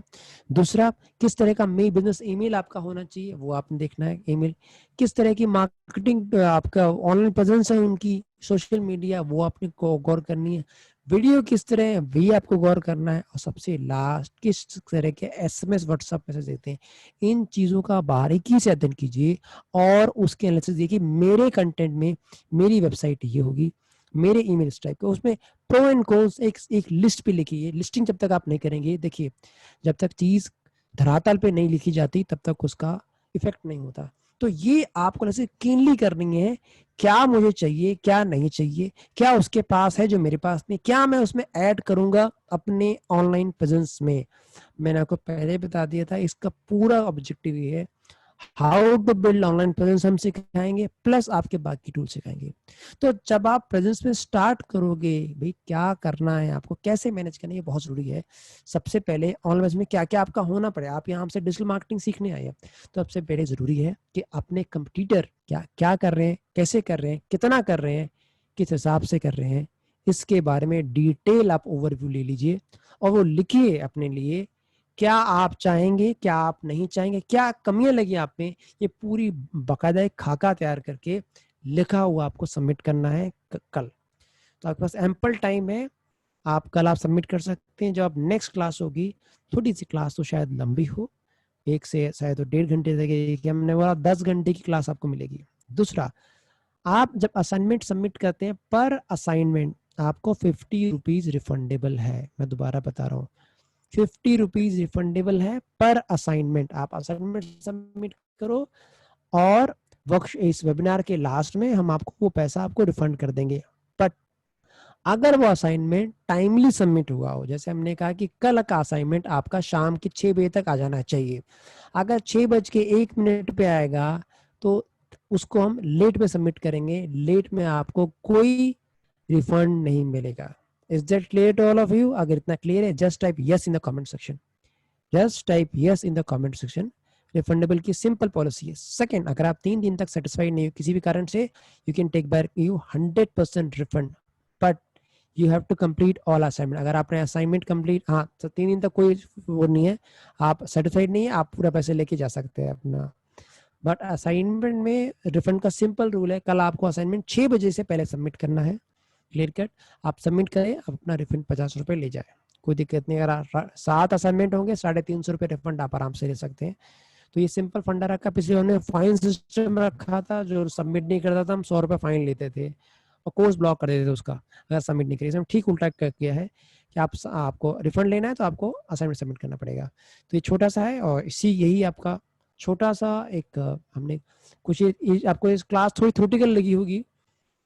दूसरा, किस तरह का मेल बिजनेस ईमेल आपका होना चाहिए वो आपने देखना है, ईमेल किस तरह की मार्केटिंग आपका ऑनलाइन प्रेजेंस है, उनकी सोशल मीडिया वो आपने गौर करनी है, वीडियो किस तरह है भी आपको गौर करना है, और सबसे लास्ट किस तरह के एसएमएस व्हाट्सएप मैसेज देते हैं। इन चीजों का बारीकी से अध्ययन कीजिए और उसके एनालिसिस देखिए, मेरे कंटेंट में मेरी वेबसाइट ये होगी, मेरे ईमेल इस टाइप के, उसमें प्रो एंड कॉन्स एक लिस्ट पे लिखिए। लिस्टिंग जब तक आप नहीं करेंगे, देखिए जब तक चीज धरातल पे नहीं लिखी जाती तब तक उसका इफेक्ट नहीं होता। तो ये आपको ऐसे कीनली करनी है, क्या मुझे चाहिए, क्या नहीं चाहिए, क्या उसके पास है जो मेरे पास नहीं, क्या मैं उसमें ऐड करूंगा अपने ऑनलाइन प्रेजेंस में। मैंने आपको पहले बता दिया था, इसका पूरा ऑब्जेक्टिव ये है, how to build online presence हम सिखाएंगे, प्लस आपके बाकी टूल सिखाएंगे। तो जब आप प्रेजेंस में स्टार्ट करोगे, भाई क्या करना है आपको, कैसे मैनेज करना है, ये बहुत जरूरी है। सबसे पहले ऑनलाइन प्रेजेंस में क्या क्या आपका होना पड़े, आप यहाँ से डिजिटल मार्केटिंग सीखने आए हैं, तो सबसे पहले जरूरी है कि अपने कंप्यूटर क्या क्या कर रहे हैं, कैसे कर रहे हैं, कितना कर रहे हैं, किस हिसाब से कर रहे हैं, इसके बारे में डिटेल आप ओवरव्यू ले लीजिए और वो लिखिए अपने लिए, क्या आप चाहेंगे, क्या आप नहीं चाहेंगे, क्या कमियां लगी आप में, ये पूरी बाकायदा एक खाका तैयार करके लिखा हुआ आपको सबमिट करना है कल। तो आपके पास एम्पल टाइम है, आप कल आप सबमिट कर सकते हैं। जब आप नेक्स्ट क्लास होगी, थोड़ी सी क्लास तो शायद लंबी हो, 1 से शायद 1.5 घंटे तक, हमने बोला 10 घंटे की क्लास आपको मिलेगी। दूसरा, आप जब असाइनमेंट सबमिट करते हैं, पर असाइनमेंट आपको 50 रुपीज रिफंडेबल है। मैं दोबारा बता रहा हूँ, 50 रुपीज रिफंडेबल है पर असाइनमेंट। आप असाइनमेंट सबमिट करो और इस वेबिनार के लास्ट में हम आपको वो पैसा आपको रिफंड कर देंगे। बट अगर वो असाइनमेंट टाइमली सबमिट हुआ हो, जैसे हमने कहा कि कल का असाइनमेंट आपका शाम के 6 बजे तक आ जाना चाहिए, अगर 6:01 पे आएगा तो उसको हम लेट में सबमिट करेंगे, लेट में आपको कोई रिफंड नहीं मिलेगा। Is that clear to all of you? अगर इतना क्लियर है, just type yes in the comment section. Just type yes in the comment section. Refundable की सिंपल पॉलिसी है। सेकंड, अगर आप 3 दिन तक सेटिस्फाइड नहीं हो किसी भी कारण से, you can take back you 100% refund, but you have to complete all assignment. अगर आपने असाइनमेंट कंप्लीट, हाँ तो 3 दिन तक कोई वो नहीं है, आप सेटिस्फाइड नहीं है, आप पूरा पैसे लेके जा सकते हैं अपना। बट असाइनमेंट में रिफंड का सिंपल रूल है, कल आपको असाइनमेंट 6 बजे से पहले सबमिट करना है। क्लियर कट, आप सबमिट करें, आप अपना रिफंड 50 रुपए ले जाए, कोई दिक्कत नहीं। अगर 7 असाइनमेंट होंगे, 350 रुपए रिफंड आप आराम से ले सकते हैं। तो ये सिंपल फंडा रखा। पिछले हमने फाइन सिस्टम रखा था, जो सबमिट नहीं करता था हम 100 रुपए फाइन लेते थे, और कोर्स ब्लॉक कर देते थे उसका अगर सबमिट नहीं करिए। ठीक उल्टा किया है कि आपको रिफंड लेना है तो आपको असाइनमेंट सबमिट करना पड़ेगा। तो ये छोटा सा है और इसी यही आपका छोटा सा एक हमने कुछ आपको इस क्लास थोड़ी थ्योरेटिकल लगी होगी,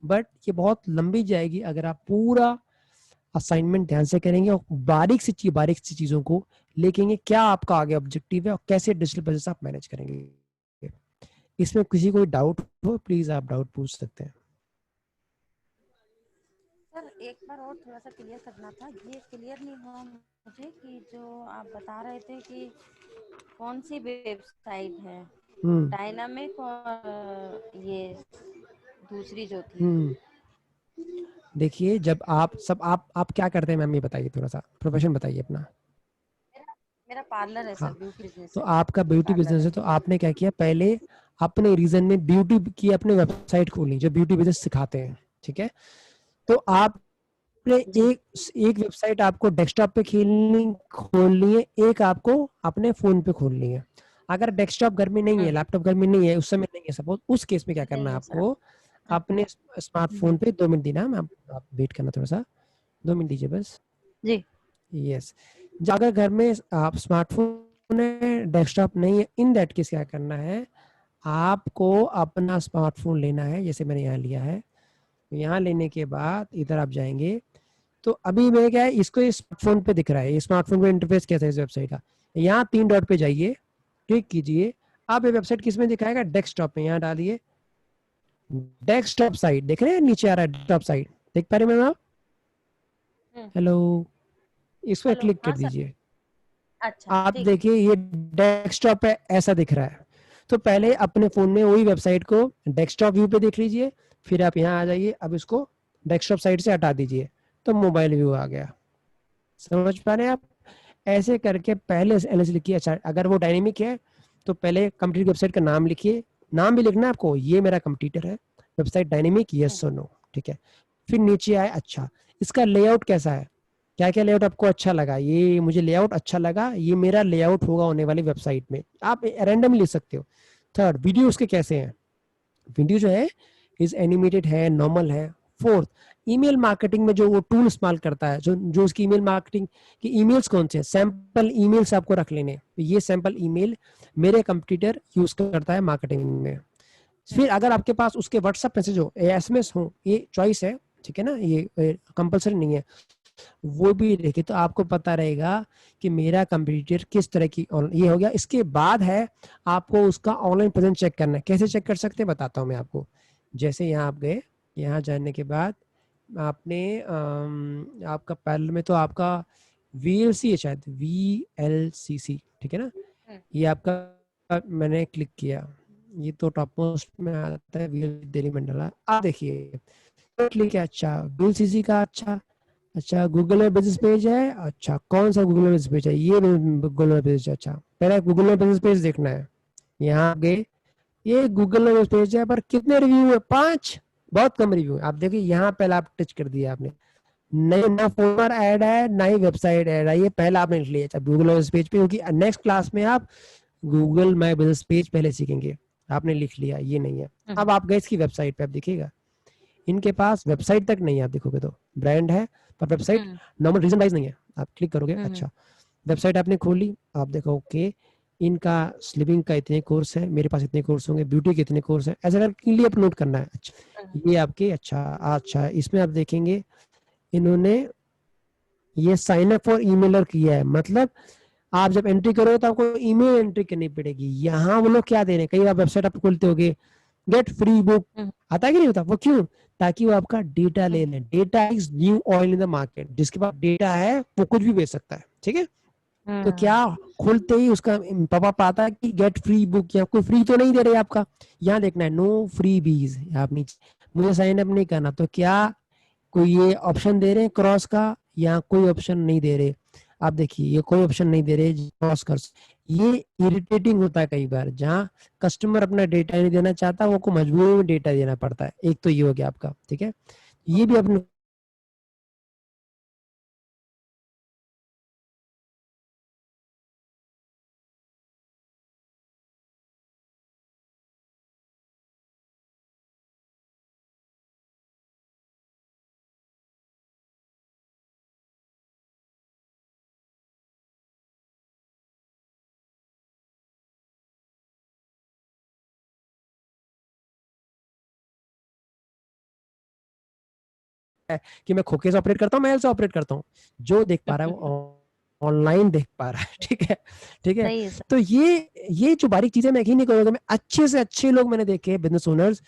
बट ये बहुत लंबी जाएगी अगर आप पूरा असाइनमेंट ध्यान से करेंगे और बारीक सी चीजों को लिखेंगे, क्या आपका आगे ऑब्जेक्टिव है और कैसे डिजिटल बिजनेस आप मैनेज करेंगे। इसमें किसी को डाउट हो प्लीज आप डाउट पूछ सकते हैं। सर एक बार और थोड़ा सा क्लियर करना था, ये क्लियर नहीं हुआ मुझे कि जो आप बता रहे थे कि कौन सी वेबसाइट है, डायनामिक और ये दूसरी जो थी। देखिए जब आप क्या करते हैं मैम, ये बताइए, थोड़ा सा प्रोफेशन बताइए अपना। मेरा पार्लर है सर, ब्यूटी बिजनेस तो है। आपका ब्यूटी बिजनेस है, तो आपने क्या किया, पहले अपने रीजन में ब्यूटी की अपनी वेबसाइट खोली जो ब्यूटी बिजनेस सिखाते हैं, ठीक है। तो आपने एक वेबसाइट आपको डेस्कटॉप पे खोलनी है, एक आपको अपने फोन पे खोलनी है। अगर डेस्कटॉप घर में नहीं है, लैपटॉप घर में नहीं है, उस समय नहीं है सपोज, उस केस में क्या करना है आपको, अपने स्मार्टफोन पे 2 मिनट देना, आप वेट करना थोड़ा सा, 2 मिनट दीजिए बस जी। यस। अगर घर में आप स्मार्टफोन है, डेस्कटॉप नहीं है, इन दैट केस क्या करना है, आपको अपना स्मार्टफोन लेना है, जैसे मैंने यहाँ लिया है। यहाँ लेने के बाद इधर आप जाएंगे, तो अभी मैं क्या है, इसको स्मार्टफोन पे दिख रहा है, ये स्मार्टफोन पे इंटरफेस कैसा है इस वेबसाइट का। यहाँ 3 डॉट पे जाइए, क्लिक कीजिए। आप ये वेबसाइट किस में दिखाएगा, डेस्कटॉप में, यहाँ डालिए डेस्कटॉप साइट, देख रहे हैं नीचे आ रहा है डेस्कटॉप साइट, देख पा रहे हैं मैम आप, हेलो, इस पर क्लिक कर दीजिए। अच्छा आप देखिए ये डेस्कटॉप पे ऐसा दिख रहा है। तो पहले अपने फोन में वही वेबसाइट को डेस्कटॉप व्यू पे देख लीजिए, फिर आप यहाँ आ जाइए, अब इसको डेस्कटॉप साइट से हटा दीजिए, तो मोबाइल व्यू आ गया। समझ पा रहे हैं आप, ऐसे करके पहले एलएस लिखिए। अच्छा अगर वो डायनेमिक है तो पहले कंप्यूटर वेबसाइट का नाम लिखिए, नाम भी लिखना है आपको, ये मेरा कंप्यूटर है, वेबसाइट डायनेमिक, यस और नो, ठीक है। फिर नीचे आए, अच्छा इसका लेआउट कैसा है, क्या क्या लेआउट आपको अच्छा लगा, ये मुझे लेआउट अच्छा लगा, ये मेरा लेआउट होगा होने वाली वेबसाइट में, आप रैंडम लिख सकते हो। थर्ड, वीडियो उसके कैसे हैं, वीडियो जो है इज एनिमेटेड है, नॉर्मल है। फोर्थ, ईमेल मार्केटिंग में जो वो टूल इस्तेमाल करता है, जो उसकी ईमेल मार्केटिंग की ईमेल्स कौन से हैं, सैंपल ईमेल्स आपको रख लेने, ये सैंपल ईमेल मेरे कंप्यूटर यूज करता है मार्केटिंग में। फिर अगर आपके पास उसके व्हाट्सएप मैसेज हो, एसएमएस हो, ये चॉइस है, ठीक है ना, ये कंपलसरी नहीं है, वो भी देखे तो आपको पता रहेगा कि मेरा कंप्यूटर किस तरह की ये हो गया। इसके बाद है आपको उसका ऑनलाइन प्रेजेंस चेक करना है, कैसे चेक कर सकते हैं बताता हूँ मैं आपको। जैसे यहाँ आप गए, यहाँ जाने के बाद आपने आपका पैनल में तो आपका VLC है शायद, VLCC, ठीक है ना, ये आपका मैंने क्लिक किया, ये तो टॉप मोस्ट में आता है, VLC दिल्ली मंडला। आप देखिए क्लिक है, अच्छा VLCC का, अच्छा गूगल में बिजनेस पेज है, अच्छा कौन सा गूगल में बिजनेस पेज है, ये गूगल में पेज है। अच्छा पहले गूगल में बिजनेस पेज देखना है, यहाँ गए, ये गूगल में बिजनेस पेज है, पर कितने रिव्यू है, 5, बहुत कम रिव्यू है। आप देखिए यहाँ पहले आप टच कर दिया आपने, नहीं ना फोन पर ऐड है ना ही वेबसाइट ऐड है, ये पहला आपने लिख लिया। अच्छा गूगल बिजनेस पेज पे, क्योंकि नेक्स्ट क्लास में आप गूगल माई बिजनेस पेज पहले सीखेंगे, आपने लिख लिया, ये नहीं है। अब आप गए इसकी वेबसाइट पे, आप देखिएगा इनके पास वेबसाइट तक नहीं है, आप देखोगे तो ब्रांड है पर वेबसाइट नॉर्मल रीजन वाइज नहीं है। आप क्लिक करोगे, अच्छा वेबसाइट आपने खोली, आप देखो ओके इनका स्लीपिंग का इतने कोर्स है, मेरे पास इतने कोर्स होंगे, ब्यूटी के इतने कोर्स है, ऐसा करके लिए आप नोट करना है। अच्छा ये आपके, अच्छा इसमें आप देखेंगे इन्होंने ये साइन अप फॉर ईमेलर किया है, मतलब आप जब एंट्री करोगे तो आपको ईमेल एंट्री करनी पड़ेगी। यहाँ वो लोग क्या दे रहे हैं, कई बार वेबसाइट आप खोलते होगे, गेट फ्री बुक, आता है कि नहीं होता, वो क्यों, ताकि वो आपका डेटा ले लें। Data is new oil in the market, जिसके पास डेटा है वो कुछ भी बेच सकता है, ठीक है। तो क्या खुलते ही उसका पॉपअप आता है कि गेट फ्री बुक, या कोई फ्री तो नहीं दे रहे आपका, यहाँ देखना है नो फ्री बीज, आप नीचे मुझे साइन अप नहीं करना, तो क्या कोई ये ऑप्शन दे रहे हैं क्रॉस का, या कोई ऑप्शन नहीं दे रहे। आप देखिए ये कोई ऑप्शन नहीं दे रहे क्रॉस कर, ये इरिटेटिंग होता है कई बार, जहाँ कस्टमर अपना डेटा नहीं देना चाहता, वो को मजबूरी में डेटा देना पड़ता है। एक तो ये हो गया आपका, ठीक है, ये भी अपने है कि मैं खोखे से ऑपरेट करता हूँ, महल से ऑपरेट करता हूँ। जो देख पा रहा है वो ऑनलाइन देख पा रहा है। ठीक है, ठीक है। सही है सर। तो ये जो बारीक चीजें मैं यकीन नहीं करूंगा, मैं अच्छे से अच्छे लोग मैंने देखे बिजनेस ओनर्स,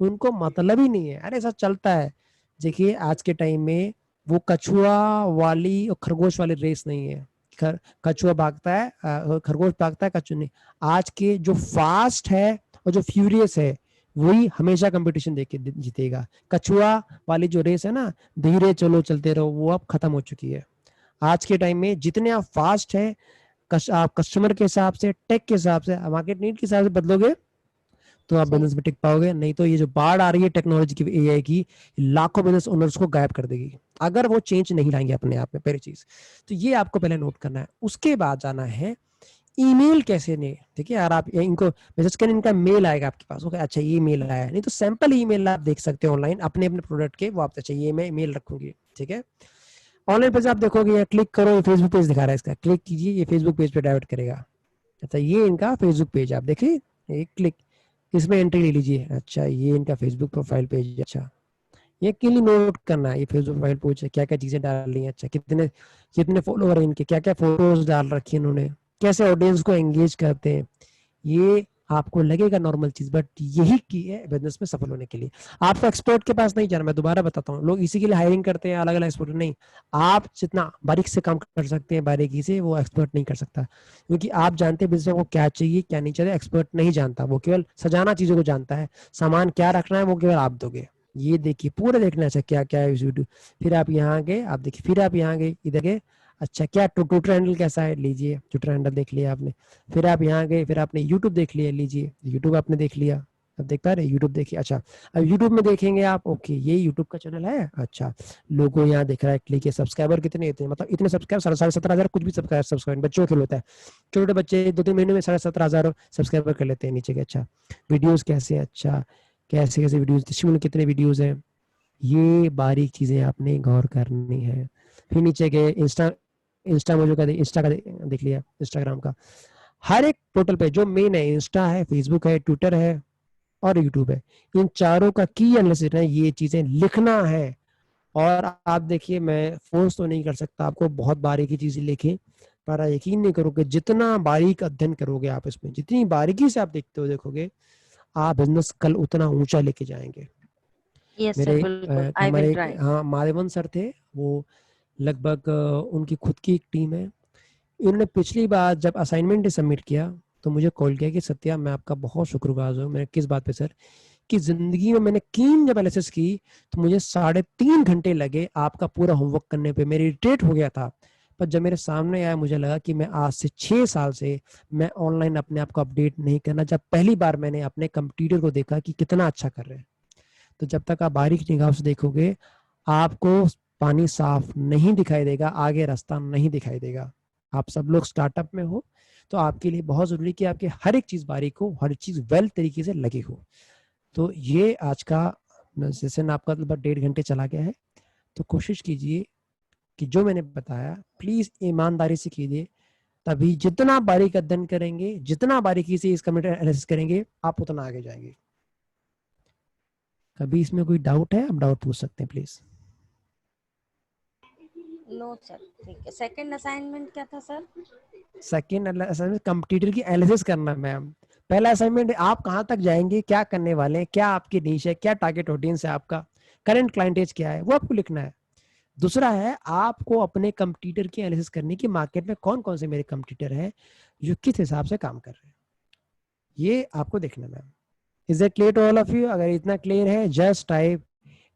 उनको मतलब ही नहीं है, अरे ऐसा चलता है। देखिए आज के टाइम में वो कछुआ वाली और खरगोश वाली रेस नहीं है। कछुआ भागता है, खरगोश भागता है, कछुआ नहीं। आज के जो फास्ट है और जो फ्यूरियस है वही हमेशा कंपटीशन देके जीतेगा। कछुआ वाली जो रेस है ना, धीरे चलो चलते रहो, वो अब खत्म हो चुकी है। आज के टाइम में जितने आप फास्ट है, आप कस्टमर के हिसाब से, टेक के हिसाब से, मार्केट नीड के हिसाब से बदलोगे तो आप बिजनेस में टिक पाओगे। नहीं तो ये जो बाढ़ आ रही है टेक्नोलॉजी की, एआई की, लाखों बिजनेस ओनर्स को गायब कर देगी अगर वो चेंज नहीं लाएंगे अपने आप में। पहली चीज तो ये आपको पहले नोट करना है। उसके बाद जाना है ईमेल कैसे नहीं। देखिए यार, आप इनको मैसेज करें, इनका मेल आएगा आपके पास, ओके अच्छा ये मेल आया है। नहीं तो सैंपल ईमेल आप देख सकते हैं ऑनलाइन अपने अपने प्रोडक्ट के, वो आप अच्छा ये मैं ईमेल रखूंगी, ठीक है। ऑनलाइन पेज आप देखोगे, क्लिक करो, ये फेसबुक पेज दिखा रहा है, इसका क्लिक कीजिए, ये फेसबुक पेज पे डाइवर्ट करेगा। अच्छा ये इनका फेसबुक पेज, आप देखिए, एक क्लिक इसमें एंट्री ले लीजिए। अच्छा ये इनका फेसबुक प्रोफाइल पेज। अच्छा ये क्लियरली नोट करना है, ये फेसबुक प्रोफाइल पेज क्या क्या चीजें डाल रही हैं, अच्छा कितने कितने फॉलोअर हैं इनके, क्या क्या फोटोज डाल रखी है इन्होंने, कैसे ऑडियंस को एंगेज करते हैं। ये आपको लगेगा नॉर्मल चीज, बट यही की है बिजनेस में सफल होने के लिए। आपको एक्सपर्ट के पास नहीं जाना, मैं दोबारा बताता हूँ, लोग इसी के लिए हायरिंग करते हैं अलग अलग एक्सपर्ट। नहीं, आप जितना बारीक से काम कर सकते हैं बारीकी से, वो एक्सपर्ट नहीं कर सकता, क्योंकि आप जानते हैं बिजनेस को क्या चाहिए क्या नहीं चाहिए। एक्सपर्ट नहीं जानता, वो केवल सजाना चीजों को जानता है, सामान क्या रखना है वो केवल आप दोगे। ये देखिए पूरा देखना है क्या क्या है यूट्यूब। फिर आप यहाँ गए, आप देखिए, फिर आप यहाँ गए, इधर गए, अच्छा क्या ट्विटर हैंडल कैसा है, लीजिए ट्विटर हैंडल देख लिया आपने। फिर आप यहाँ गए, फिर आपने यूट्यूब देख लिया, लीजिए यूट्यूब आपने देख लिया, अब देख पा रहे यूट्यूब देखिए। अच्छा अब यूट्यूब में देखेंगे आप, ओके ये यूट्यूब का चैनल है, अच्छा लोगो यहाँ दिख रहा है, क्लिक है, सब्सक्राइबर कितने होते हैं, मतलब इतने सब्सक्राइबर 17,500 कुछ भी सब्सक्राइबर बच्चों के लिए होता है, छोटे बच्चे 2-3 महीने में 17,500 सब्सक्राइबर कर लेते हैं नीचे के। अच्छा वीडियोज कैसे, अच्छा कैसे कैसे वीडियोज, कितने वीडियोज हैं, ये बारीक चीजें आपने गौर करनी है। फिर नीचे गए, इंस्टा का देख लिया, इंस्टाग्राम का हर एक पोर्टल पे जो मेन है, इंस्टा है, फेसबुक है, ट्विटर है और यूट्यूब है, इन चारों का की एनालिसिस है, ये चीजें लिखना है। और आप देखिए, मैं फोर्स तो नहीं कर सकता आपको बहुत बारीकी चीजें लिखें, पर यकीन नहीं करोगे जितना बारीक अध्ययन करोगे आप इसमें, जितनी बारीकी से आप देखते हो देखोगे, आप बिजनेस कल उतना ऊंचा लेके जाएंगे। Yes, मेरे sir, बिल्कुल, I हमारे will try. हाँ माधवन सर थे, वो लगभग उनकी खुद की एक टीम है। इन्होंने पिछली बार जब असाइनमेंट सबमिट किया तो मुझे कॉल किया कि सत्या मैं आपका बहुत शुक्रगुजार हूँ। मैंने किस बात पे सर, कि जिंदगी में मैंने कीन जब एनालिसिस की तो मुझे 3.5 घंटे लगे आपका पूरा होमवर्क करने पे, मेरी इरिटेट हो गया था। पर जब मेरे सामने आया मुझे लगा कि मैं आज से 6 साल से मैं ऑनलाइन अपने आप को अपडेट नहीं करना, जब पहली बार मैंने अपने कंप्यूटर को देखा कि कितना अच्छा कर रहे हैं। तो जब तक आप बारीक निगाह से देखोगे आपको पानी साफ नहीं दिखाई देगा, आगे रास्ता नहीं दिखाई देगा। आप सब लोग स्टार्टअप में हो तो आपके लिए बहुत जरूरी कि आपके हर एक चीज बारीक हो, हर एक चीज वेल तरीके से लगी हो। तो ये आज का सेशन आपका लगभग 1.5 घंटे चला गया है। तो कोशिश कीजिए कि जो मैंने बताया प्लीज ईमानदारी से कीजिए, तभी जितना बारीक अध्ययन करेंगे, जितना बारीकी से इसका एनालिसिस करेंगे, आप उतना आगे जाएंगे। कभी इसमें कोई डाउट है, आप डाउट पूछ सकते हैं प्लीज। नो सर, ठीक है। सेकंड असाइनमेंट क्या था सर? सेकंड असाइनमेंट कंप्यूटर की एनालिसिस करना मैम। पहला असाइनमेंट आप कहाँ तक जाएंगे, क्या करने वाले हैं, क्या आपकी नीश है, क्या टारगेट ऑडियंस है आपका, करंट क्लाइंटेज क्या है, वो आपको लिखना है। दूसरा है आपको अपने कंप्यूटर की एनालिसिस करनी कि मार्केट में कौन कौन से मेरे कंप्यूटर हैं जो किस हिसाब से काम कर रहे हैं, ये आपको देखना ma'am. Is it clear to all of you? अगर इतना क्लियर है just type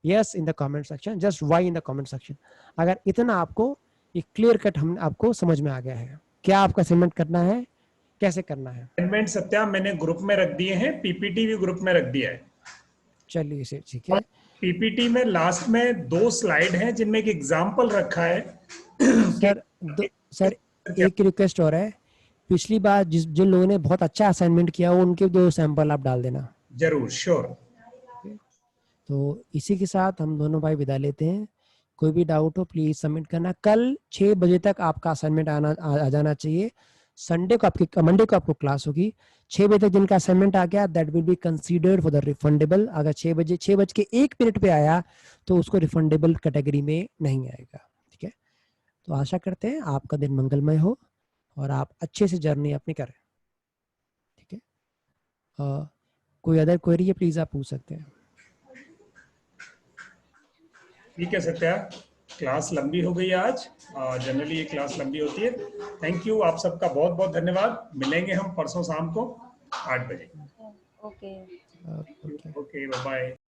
yes in the comment section, just Y in the comment section. अगर इतना आपको एक क्लियर कट हम आपको समझ में आ गया है, क्या आपका असाइनमेंट करना है, कैसे करना है। असाइनमेंट सत्या मैंने ग्रुप में रख दिए हैं, पीपीटी भी ग्रुप में रख दिया है। चलिए इसे ठीक है। पीपीटी में लास्ट में 2 स्लाइड हैं जिनमें एक एग्जाम्पल रखा है। सर एक रिक्वेस्ट और है, पिछली बार जिन लोगों ने बहुत अच्छा असाइनमेंट किया हो उनके 2 सैंपल आप डाल देना। जरूर, श्योर। तो इसी के साथ हम दोनों भाई विदा लेते हैं। कोई भी डाउट हो प्लीज सबमिट करना। कल 6 बजे तक आपका असाइनमेंट आ जाना चाहिए। संडे को आपकी मंडे को आपको क्लास होगी 6 बजे तक। जिनका असाइनमेंट आ गया that will be considered for the refundable. अगर 6:01 पे आया तो उसको रिफंडेबल कैटेगरी में नहीं आएगा। ठीक है, तो आशा करते हैं आपका दिन मंगलमय हो और आप अच्छे से जर्नी अपनी करें। ठीक है, कोई अदर क्वेरी है प्लीज आप पूछ सकते हैं। ठीक है सत्या, क्लास लंबी हो गई आज, जनरली ये क्लास लंबी होती है। थैंक यू, आप सबका बहुत बहुत धन्यवाद। मिलेंगे हम परसों शाम को 8 बजे। Okay okay, bye bye.